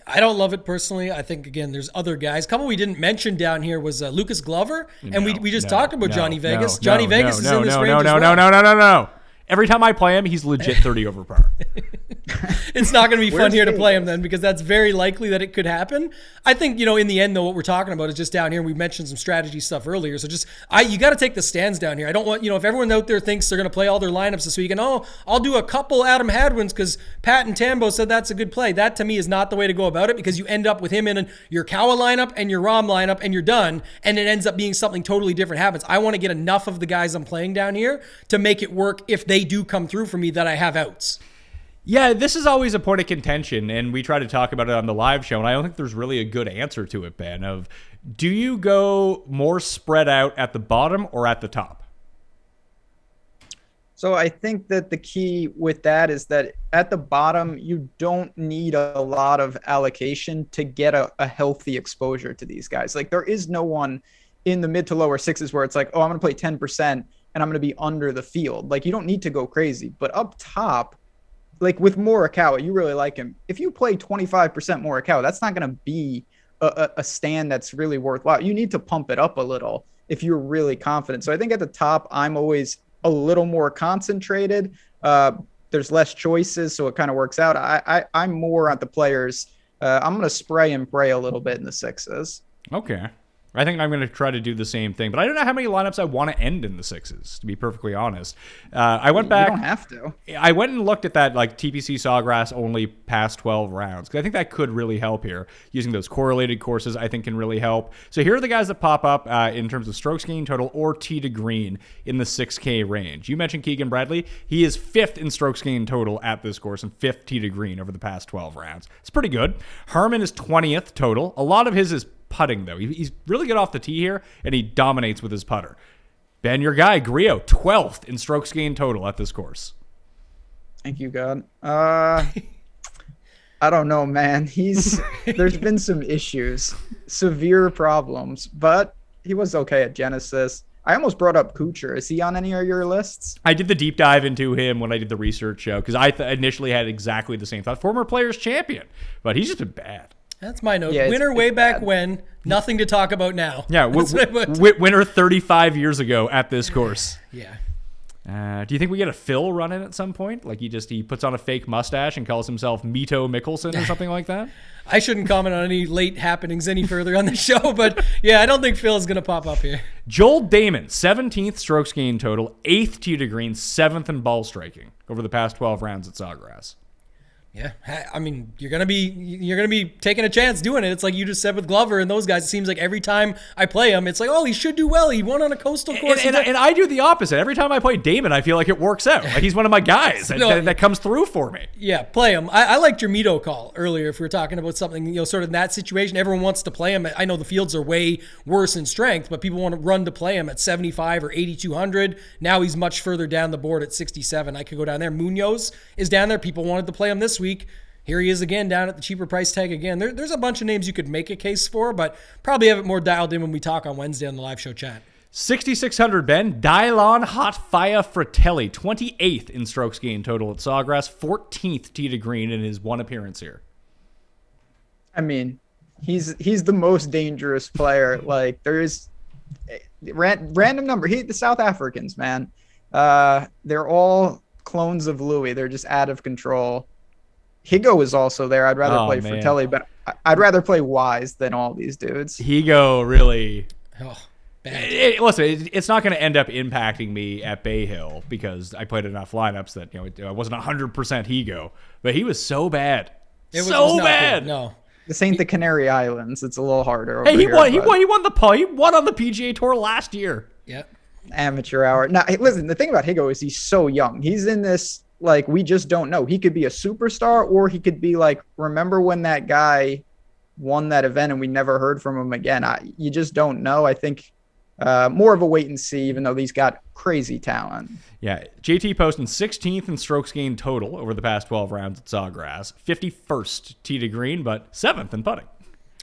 I don't love it personally. I think, again, there's other guys. A couple we didn't mention down here was Lucas Glover, and we just talked about Johnny Vegas. Johnny Vegas is in this range as well.
No. Every time I play him, he's legit 30 over par.
It's not going to be fun here to play him then, because that's very likely that it could happen. I think, in the end, though, what we're talking about is just down here. We mentioned some strategy stuff earlier. So you got to take the stands down here. I don't want, if everyone out there thinks they're going to play all their lineups this week and, I'll do a couple Adam Hadwins because Pat and Tambo said that's a good play. That, to me, is not the way to go about it, because you end up with him in your Kawa lineup and your Rom lineup and you're done, and it ends up being something totally different happens. I want to get enough of the guys I'm playing down here to make it work if they do come through for me that I have outs.
Yeah, this is always a point of contention, and we try to talk about it on the live show, and I don't think there's really a good answer to it, Ben, of do you go more spread out at the bottom or at the top?
So I think that the key with that is that at the bottom, you don't need a lot of allocation to get a healthy exposure to these guys. Like, there is no one in the mid to lower sixes where it's like, I'm going to play 10% and I'm going to be under the field. Like, you don't need to go crazy. But up top, like with Morikawa, you really like him. If you play 25% Morikawa, that's not going to be a stand that's really worthwhile. You need to pump it up a little if you're really confident. So I think at the top, I'm always a little more concentrated. There's less choices, so it kind of works out. I'm more at the players. I'm going to spray and pray a little bit in the sixes.
Okay. I think I'm going to try to do the same thing, but I don't know how many lineups I want to end in the sixes, to be perfectly honest. I went back.
You don't have to.
I went and looked at that like TPC Sawgrass only past 12 rounds, because I think that could really help here. Using those correlated courses, I think, can really help. So here are the guys that pop up in terms of strokes gained total or tee to green in the 6K range. You mentioned Keegan Bradley. He is 5th in strokes gained total at this course and 5th tee to green over the past 12 rounds. It's pretty good. Harman is 20th total. A lot of his is putting, though. He's really good off the tee here, and he dominates with his putter. Ben, your guy, Griot, 12th in strokes gained total at this course.
Thank you, God. I don't know, man. There's been some issues, severe problems, but he was okay at Genesis. I almost brought up Kuchar. Is he on any of your lists?
I did the deep dive into him when I did the research show, because I initially had exactly the same thought. Former Players Champion, but he's just been bad.
That's my note. Yeah, winner way back when. Nothing to talk about now.
Yeah, winner 35 years ago at this course.
Yeah.
Do you think we get a Phil run in at some point? Like he puts on a fake mustache and calls himself Mito Mickelson or something like that?
I shouldn't comment on any late happenings any further on the show, but yeah, I don't think Phil is going to pop up here.
Joel Damon, 17th strokes gained total, 8th tee to green, 7th in ball striking over the past 12 rounds at Sawgrass.
Yeah, I mean, you're gonna be taking a chance doing it. It's like you just said with Glover and those guys. It seems like every time I play him, it's like, he should do well. He won on a coastal course.
And I do the opposite. Every time I play Damon, I feel like it works out. Like he's one of my guys that comes through for me.
Yeah, play him. I liked your Mito call earlier. If we were talking about something, sort of in that situation, everyone wants to play him. I know the fields are way worse in strength, but people want to run to play him at 75 or 8,200. Now he's much further down the board at 67. I could go down there. Munoz is down there. People wanted to play him this week. here he is again down at the cheaper price tag again. There's a bunch of names you could make a case for, but probably have it more dialed in when we talk on Wednesday on the live show chat.
6,600, Ben. Dylon Hotfire Fratelli, 28th in strokes gained total at Sawgrass, 14th tee to green in his one appearance here.
I mean, he's the most dangerous player. Like, there is random number. The South Africans, man. They're all clones of Louis. They're just out of control. Higo is also there. I'd rather play Fratelli, but I'd rather play Wise than all these dudes.
Higo really...
Oh.
Listen, it's not going to end up impacting me at Bay Hill because I played enough lineups that I wasn't 100% Higo, but he was so bad, it was bad.
Good. No,
this ain't the Canary Islands. It's a little harder.
Hey, he won on the PGA Tour last year.
Amateur hour. Now, hey, listen. The thing about Higo is he's so young. He's in this like we just don't know. He could be a superstar, or he could be like, remember when that guy won that event and we never heard from him again. You just don't know. I think. More of a wait and see, even though he's got crazy talent.
Yeah, JT posting 16th in strokes gained total over the past 12 rounds at Sawgrass, 51st tee to green, but 7th in putting.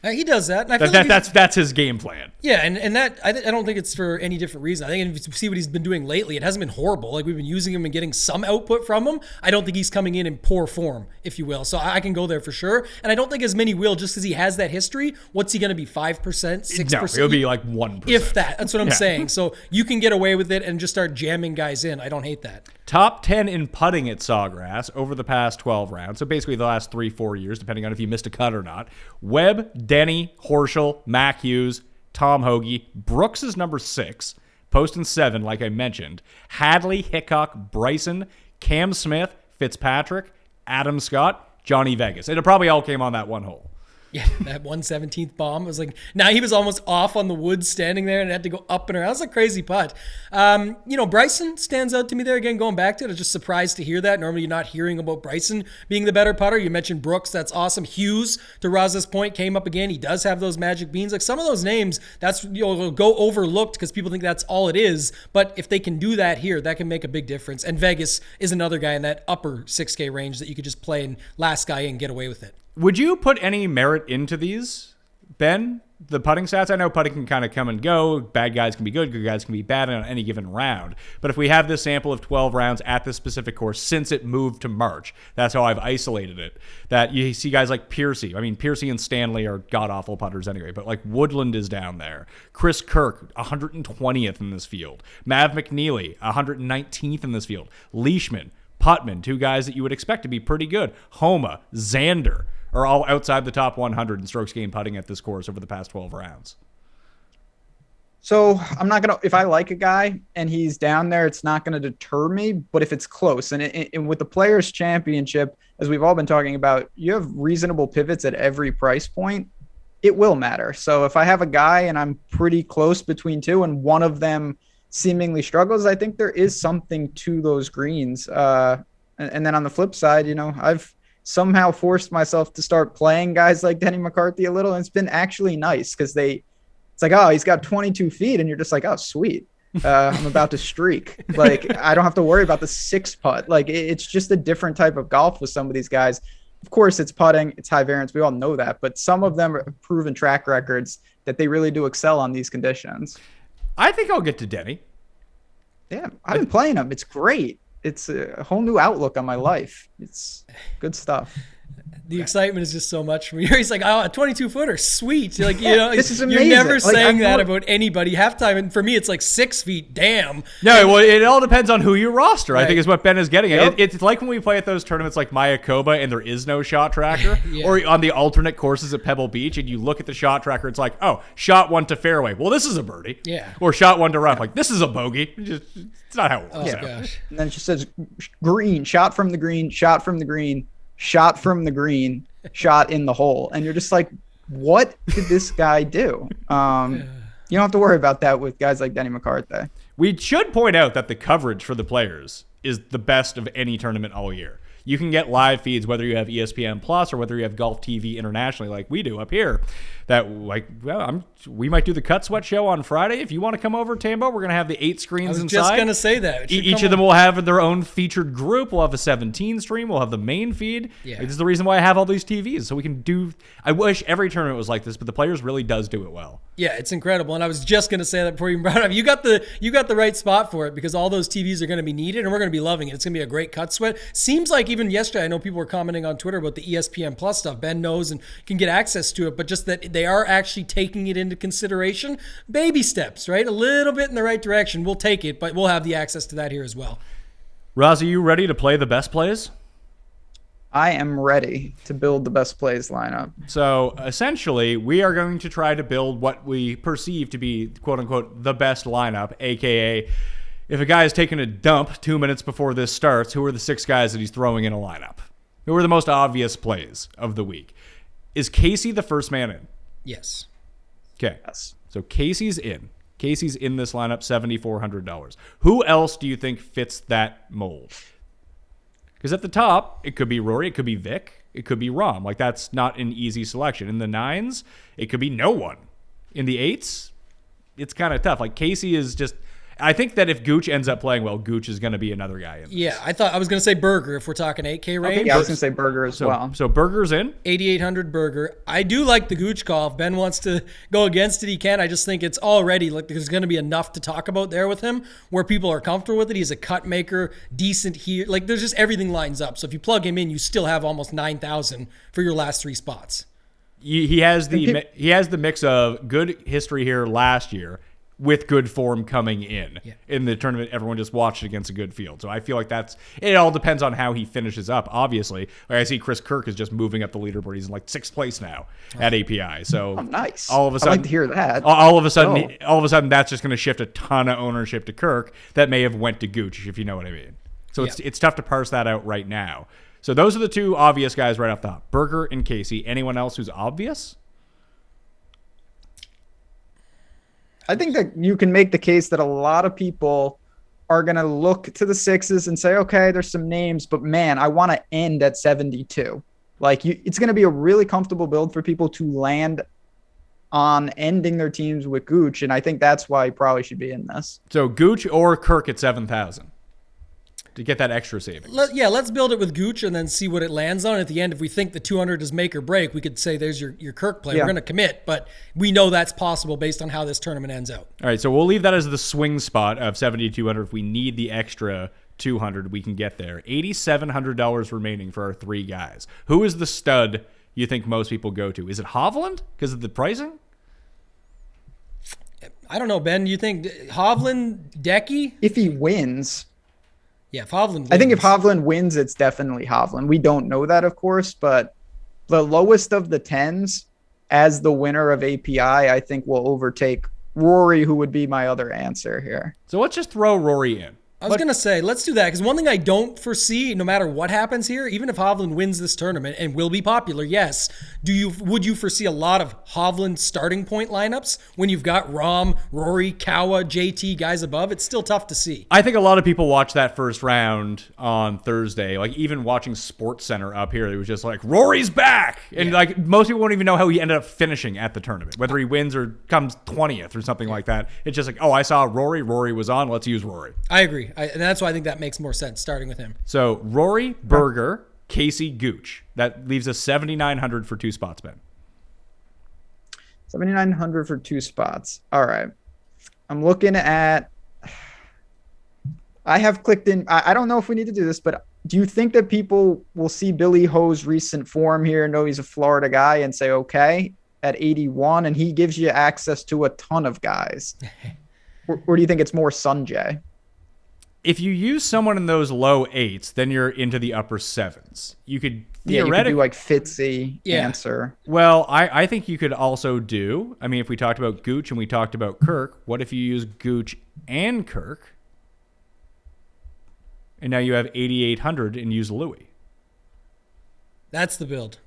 He does that. And I feel
that's his game plan.
Yeah, and that I don't think it's for any different reason. I think if you see what he's been doing lately, it hasn't been horrible. Like, we've been using him and getting some output from him. I don't think he's coming in poor form, if you will. So I can go there for sure. And I don't think as many will, just because he has that history. What's he going to be, 5%, 6%?
No, it'll be like 1%.
If that. That's what I'm saying. So you can get away with it and just start jamming guys in. I don't hate that.
Top 10 in putting at Sawgrass over the past 12 rounds. So basically the last 3-4 years, depending on if you missed a cut or not. Webb, Denny, Horschel, Mac Hughes, Tom Hoagie. Brooks is number 6. Poston 7, like I mentioned. Hadley, Hickok, Bryson, Cam Smith, Fitzpatrick, Adam Scott, Johnny Vegas. It probably all came on that one hole.
Yeah, that 117th bomb was like, now he was almost off on the woods standing there and had to go up and around. That was a crazy putt. Bryson stands out to me there again, going back to it. I was just surprised to hear that. Normally you're not hearing about Bryson being the better putter. You mentioned Brooks. That's awesome. Hughes, to Rasa's point, came up again. He does have those magic beans. Like, some of those names, that's go overlooked because people think that's all it is. But if they can do that here, that can make a big difference. And Vegas is another guy in that upper 6K range that you could just play and last guy in and get away with it.
Would you put any merit into these, Ben? The putting stats? I know putting can kind of come and go. Bad guys can be good guys can be bad on any given round. But if we have this sample of 12 rounds at this specific course since it moved to March, that's how I've isolated it. That you see guys like Piercy. I mean, Piercy and Stanley are god-awful putters anyway, but like Woodland is down there. Chris Kirk, 120th in this field. Mav McNeely, 119th in this field. Leishman, Putman, two guys that you would expect to be pretty good. Homa, Xander are all outside the top 100 in strokes gained putting at this course over the past 12 rounds.
So I'm not going to, if I like a guy and he's down there, it's not going to deter me, but if it's close and with the Players Championship, as we've all been talking about, you have reasonable pivots at every price point. It will matter. So if I have a guy and I'm pretty close between two and one of them seemingly struggles, I think there is something to those greens. And then on the flip side, I've somehow forced myself to start playing guys like Denny McCarthy a little. And it's been actually nice because it's like, oh, he's got 22 feet. And you're just like, oh, sweet. I'm about to streak. Like, I don't have to worry about the 6 putt. Like, it's just a different type of golf with some of these guys. Of course, it's putting, it's high variance. We all know that. But some of them have proven track records that they really do excel on these conditions.
I think I'll get to Denny.
Yeah, I've been playing him. It's great. It's a whole new outlook on my life. It's good stuff.
The excitement is just so much from you. He's like, oh, a 22-footer, sweet. Like,
this is amazing.
You're never saying that about anybody. Halftime, and for me, it's like 6 feet. Damn.
No, well, it all depends on who you roster. Right. I think is what Ben is getting at.
Yep.
It's like when we play at those tournaments like Mayakoba and there is no shot tracker, or on the alternate courses at Pebble Beach, and you look at the shot tracker, it's like, oh, shot 1 to fairway. Well, this is a birdie.
Yeah.
Or shot 1 to rough. Like, this is a bogey. It's not how it works.
Oh, gosh.
And then it just says green, shot from the green, shot from the green, shot from the green, shot in the hole. And you're just like, what did this guy do? You don't have to worry about that with guys like Denny McCarthy.
We should point out that the coverage for the Players is the best of any tournament all year. You can get live feeds whether you have ESPN Plus or whether you have Golf TV internationally like we do up here. We might do the Cut Sweat show on Friday. If you want to come over, Tambo, we're going to have the 8 screens
I was
inside.
just going to say that.
Each of them will have their own featured group. We'll have a 17 stream. We'll have the main feed.
Yeah.
This is the reason why I have all these TVs, so we can do. I wish every tournament was like this, but the Players really does do it well.
Yeah, it's incredible. And I was just going to say that before you brought it up. You got the right spot for it because all those TVs are going to be needed and we're going to be loving it. It's going to be a great Cut Sweat. Seems like even yesterday, I know people were commenting on Twitter about the ESPN Plus stuff. Ben knows and can get access to it, but just that they are actually taking it into consideration. Baby steps, right? A little bit in the right direction. We'll take it, but we'll have the access to that here as well.
Rasa, you ready to play the best plays?
I am ready to build the best plays lineup.
So essentially, we are going to try to build what we perceive to be, quote unquote, the best lineup, aka if a guy is taking a dump 2 minutes before this starts, who are the 6 guys that he's throwing in a lineup? Who are the most obvious plays of the week? Is Casey the first man in?
Yes.
Okay.
Yes.
So Casey's in. Casey's in this lineup, $7,400. Who else do you think fits that mold? Because at the top, it could be Rory, it could be Vic, it could be Rom. Like, that's not an easy selection. In the 9s, it could be no one. In the 8s, it's kind of tough. Like, Casey is just... I think that if Gooch ends up playing well, Gooch is going to be another guy in this.
Yeah, I was going to say Burger if we're talking 8K range.
Yeah, I was going to say Burger as well.
So Burger's in.
8,800 Burger. I do like the Gooch call. If Ben wants to go against it, he can. I just think it's already like there's going to be enough to talk about there with him where people are comfortable with it. He's a cut maker, decent here. Like there's just everything lines up. So if you plug him in, you still have almost 9,000 for your last 3 spots.
He has the mix of good history here last year with good form coming in the tournament. Everyone just watched against a good field. So I feel like it all depends on how he finishes up. Obviously, like I see Chris Kirk is just moving up the leaderboard. He's in like 6th place now at API. So
nice.
All of a sudden,
I like to hear that.
All of a sudden, that's just going to shift a ton of ownership to Kirk that may have went to Gooch, if you know what I mean. So it's tough to parse that out right now. So those are the 2 obvious guys right off the top, Berger and Casey. Anyone else who's obvious?
I think that you can make the case that a lot of people are going to look to the 6s and say, okay, there's some names, but man, I want to end at 72. Like it's going to be a really comfortable build for people to land on ending their teams with Gooch. And I think that's why he probably should be in this.
So Gooch or Kirk at 7,000 to get that extra savings.
Let's build it with Gooch and then see what it lands on. At the end, if we think the 200 is make or break, we could say there's your Kirk play.
Yeah.
We're going to commit, but we know that's possible based on how this tournament ends out.
All right, so we'll leave that as the swing spot of 7,200. If we need the extra 200, we can get there. $8,700 remaining for our 3 guys. Who is the stud you think most people go to? Is it Hovland because of the pricing?
I don't know, Ben. You think Hovland, Decky?
If he wins...
Yeah, if Hovland wins.
I think if Hovland wins, it's definitely Hovland. We don't know that, of course, but the lowest of the 10s as the winner of API, I think will overtake Rory, who would be my other answer here.
So let's just throw Rory in.
I was going to say, let's do that, because one thing I don't foresee, no matter what happens here, even if Hovland wins this tournament and will be popular, yes, would you foresee a lot of Hovland starting point lineups when you've got Rom, Rory, Kawa, JT, guys above? It's still tough to see.
I think a lot of people watched that first round on Thursday. Like even watching Sports Center up here, it was just like, Rory's back! And like most people won't even know how he ended up finishing at the tournament, whether he wins or comes 20th or something like that. It's just like, oh, I saw Rory was on, let's use Rory.
I agree. And that's why I think that makes more sense, starting with him.
So Rory, Berger, Casey, Gooch. That leaves us 7,900 for 2 spots, Ben.
7,900 for 2 spots. All right. I'm looking at... I have clicked in... I don't know if we need to do this, but do you think that people will see Billy Ho's recent form here, know he's a Florida guy, and say, okay, at 81, and he gives you access to a ton of guys? Or do you think it's more Sunjay?
If you use someone in those low 8s, then you're into the upper 7s. You could theoretically...
you could do like Fitzy, Answer.
Well, I think you could also do... I mean, if we talked about Gooch and we talked about Kirk, what if you use Gooch and Kirk? And now you have 8,800 and use Louis.
That's the build.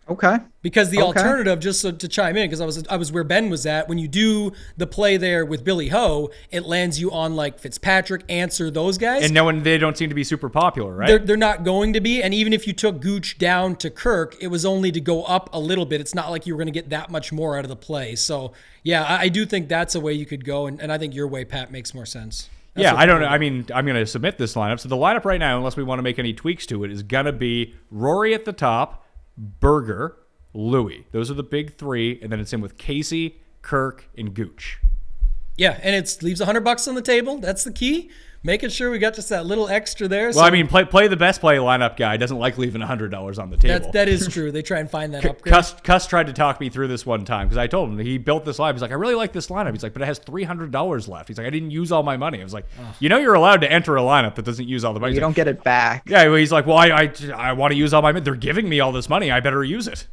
Okay.
Because the
Okay.
alternative, just so, to chime in, because I was where Ben was at, when you do the play there with Billy Ho, it lands you on like Fitzpatrick, Answer, those guys.
And no one, they don't seem to be super popular, right?
They're not going to be. And even if you took Gooch down to Kirk, it was only to go up a little bit. It's not like you were going to get that much more out of the play. So, yeah, I do think that's a way you could go. And I think your way, Pat, makes more sense. That's
Yeah,
what
I don't know.
we're
I mean, I'm going to submit this lineup. So the lineup right now, unless we want to make any tweaks to it, is going to be Rory at the top, Berger, Louis. Those are the big three. And then it's in with Casey, Kirk, and Gooch.
Yeah, and it leaves $100 on the table. That's the key. Making sure we got just that little extra there.
Well, I mean, play the best play lineup guy doesn't like leaving $100 on the table.
that is true. They try and find that upgrade.
Cuss tried to talk me through this one time because I told him he built this lineup. He's like, I really like this lineup. He's like, but it has $300 left. He's like, I didn't use all my money. I was like, you know, you're allowed to enter a lineup that doesn't use all the money.
You don't get it back.
Yeah, well, he's like, well, I want to use all my money. They're giving me all this money. I better use it.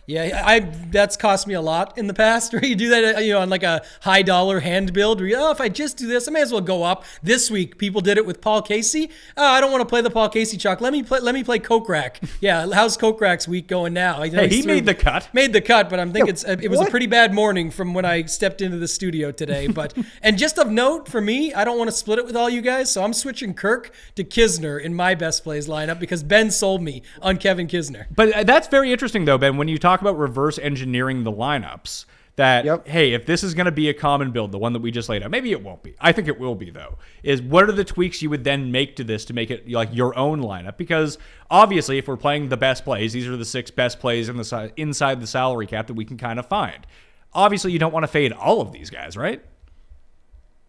Yeah, that's cost me a lot in the past. Where you do that, on like a high dollar hand build. Where if I just do this, I may as well go up. This week, people did it with Paul Casey. I don't want to play the Paul Casey chalk. Let me play Coke Rack. Yeah, how's Coke Rack's week going now?
Hey, he made the cut.
Made the cut, but I'm thinking it was a
what?
pretty bad morning from when I stepped into the studio today. But and just of note for me, I don't want to split it with all you guys, so I'm switching Kirk to Kisner in my best plays lineup because Ben sold me on Kevin Kisner.
But that's very interesting, though, Ben, when you talk about reverse engineering the lineups, that, hey, if this is going to be a common build, the one that we just laid out, maybe it won't be. I think it will be, though, is what are the tweaks you would then make to this to make it like your own lineup? Because obviously, if we're playing the best plays, these are the 6 best plays inside the salary cap that we can kind of find. Obviously, you don't want to fade all of these guys, right?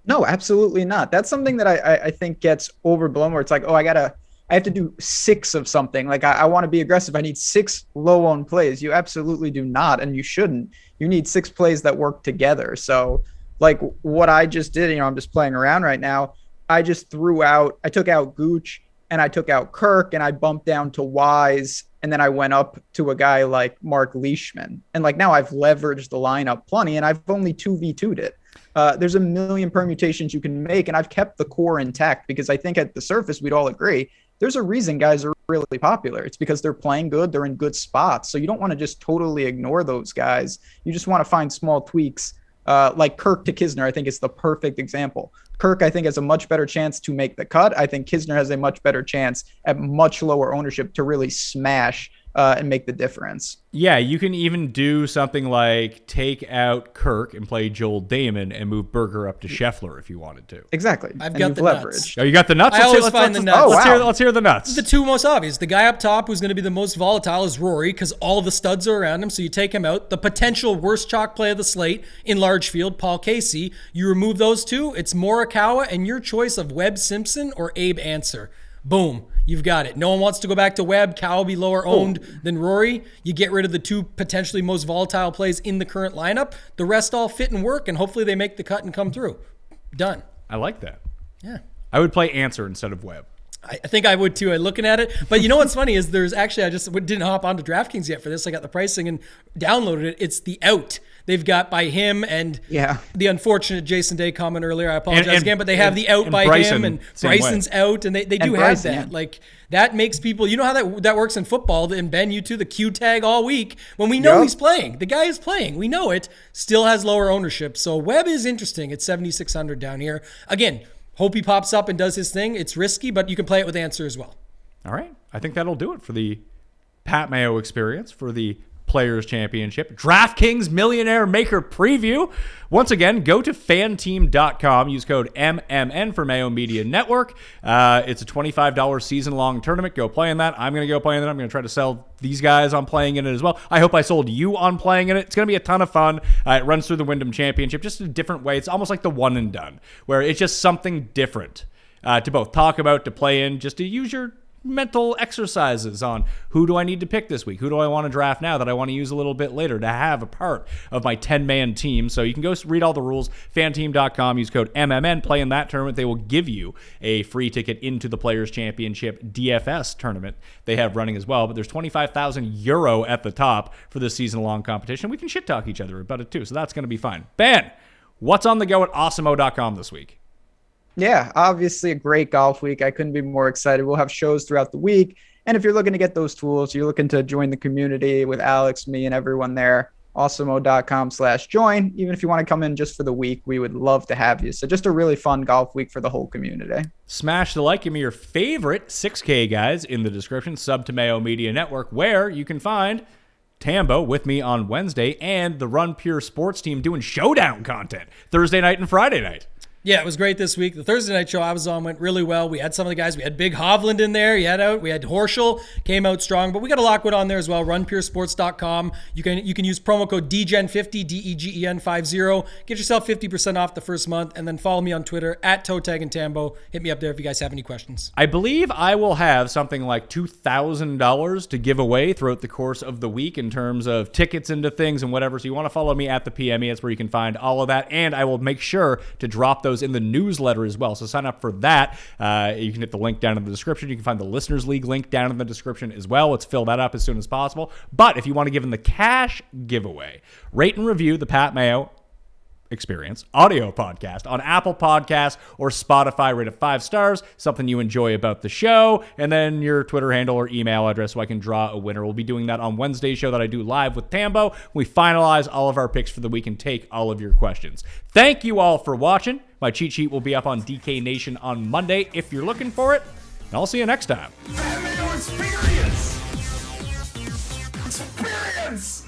No, absolutely not. That's something that I think gets overblown where it's like, I have to do 6 of something. Like I want to be aggressive. I need 6 low-owned plays. You absolutely do not, and you shouldn't. You need 6 plays that work together. So like what I just did, I'm just playing around right now. I just I took out Gooch and I took out Kirk and I bumped down to Wise. And then I went up to a guy like Mark Leishman. And like now I've leveraged the lineup plenty and I've only 2v2'd it. There's a million permutations you can make. And I've kept the core intact because I think at the surface, we'd all agree there's a reason guys are really popular. It's because they're playing good. They're in good spots. So you don't want to just totally ignore those guys. You just want to find small tweaks. Like Kirk to Kisner, I think is the perfect example. Kirk, I think, has a much better chance to make the cut. I think Kisner has a much better chance at much lower ownership to really smash and make the difference.
Yeah, you can even do something like take out Kirk and play Joel Damon and move Berger up to Scheffler if you wanted to.
Exactly.
I've
And
got
you've
the
leveraged.
nuts.
Oh, you got the nuts?
I always find the nuts.
Let's hear the nuts.
The 2 most obvious. The guy up top who's going to be the most volatile is Rory because all the studs are around him, so you take him out. The potential worst chalk play of the slate in large field, Paul Casey. You remove those 2, it's Morikawa and your choice of Webb Simpson or Abe Answer. Boom. You've got it. No one wants to go back to Webb. Cow will be lower owned than Rory. You get rid of the 2 potentially most volatile plays in the current lineup. The rest all fit and work, and hopefully they make the cut and come through. Done.
I like that.
Yeah.
I would play Answer instead of Webb.
I think I would too. Looking at it, but you know what's funny is there's actually I just didn't hop onto DraftKings yet for this. I got the pricing and downloaded it. It's the out they've got by him and the unfortunate Jason Day comment earlier. I apologize again, but they have the out by
Bryson,
him and Bryson's out, and they do have that. Like that makes people. You know how that works in football. And Ben, you too, the Q tag all week when we know he's playing. The guy is playing. We know it. Still has lower ownership. So Webb is interesting at 7,600 down here again. Hope he pops up and does his thing. It's risky, but you can play it with Answer as well.
All right. I think that'll do it for the Pat Mayo experience for the Players Championship DraftKings Millionaire Maker Preview. Once again, go to fanteam.com. Use code MMN for Mayo Media Network. It's a $25 season-long tournament. Go play in that. I'm going to go play in it. I'm going to try to sell these guys on playing in it as well. I hope I sold you on playing in it. It's going to be a ton of fun. It runs through the Wyndham Championship just in a different way. It's almost like the one and done, where it's just something different to both talk about, to play in, just to use your mental exercises on who do I need to pick this week? Who do I want to draft now that I want to use a little bit later to have a part of my 10-man team? So you can go read all the rules, fanteam.com, use code MMN, play in that tournament. They will give you a free ticket into the Players Championship DFS tournament they have running as well. But there's 25,000 euro at the top for this season-long competition. We can shit talk each other about it too, so that's going to be fun. Ben, what's on the go at awesemo.com this week?
Yeah, obviously a great golf week. I couldn't be more excited. We'll have shows throughout the week. And if you're looking to get those tools, you're looking to join the community with Alex, me, and everyone there, awesemo.com/join. Even if you want to come in just for the week, we would love to have you. So just a really fun golf week for the whole community.
Smash the like. Give me your favorite 6K guys in the description. Sub to Mayo Media Network, where you can find Tambo with me on Wednesday and the Run Pure Sports team doing showdown content Thursday night and Friday night.
Yeah, it was great this week. The Thursday night show I was on went really well. We had some of the guys. We had Big Hovland in there. We had Horschel, came out strong. But we got a lot going on there as well. RunPureSports.com. You can use promo code DGEN50, DEGEN50. Get yourself 50% off the first month. And then follow me on Twitter at @ToeTagAndTambo. Hit me up there if you guys have any questions.
I believe I will have something like $2,000 to give away throughout the course of the week in terms of tickets into things and whatever. So you want to follow me at the PME. That's where you can find all of that. And I will make sure to drop those in the newsletter as well. So sign up for that. You can hit the link down in the description. You can find the Listeners League link down in the description as well. Let's fill that up as soon as possible. But if you want to give in the cash giveaway, rate and review the Pat Mayo Experience audio podcast on Apple Podcasts or Spotify. Rate it 5 stars, something you enjoy about the show, and then your Twitter handle or email address so I can draw a winner. We'll be doing that on Wednesday's show that I do live with Tambo. We finalize all of our picks for the week and take all of your questions. Thank you all for watching. My cheat sheet will be up on DK Nation on Monday if you're looking for it. And I'll see you next time.
Pat Mayo Experience! Experience!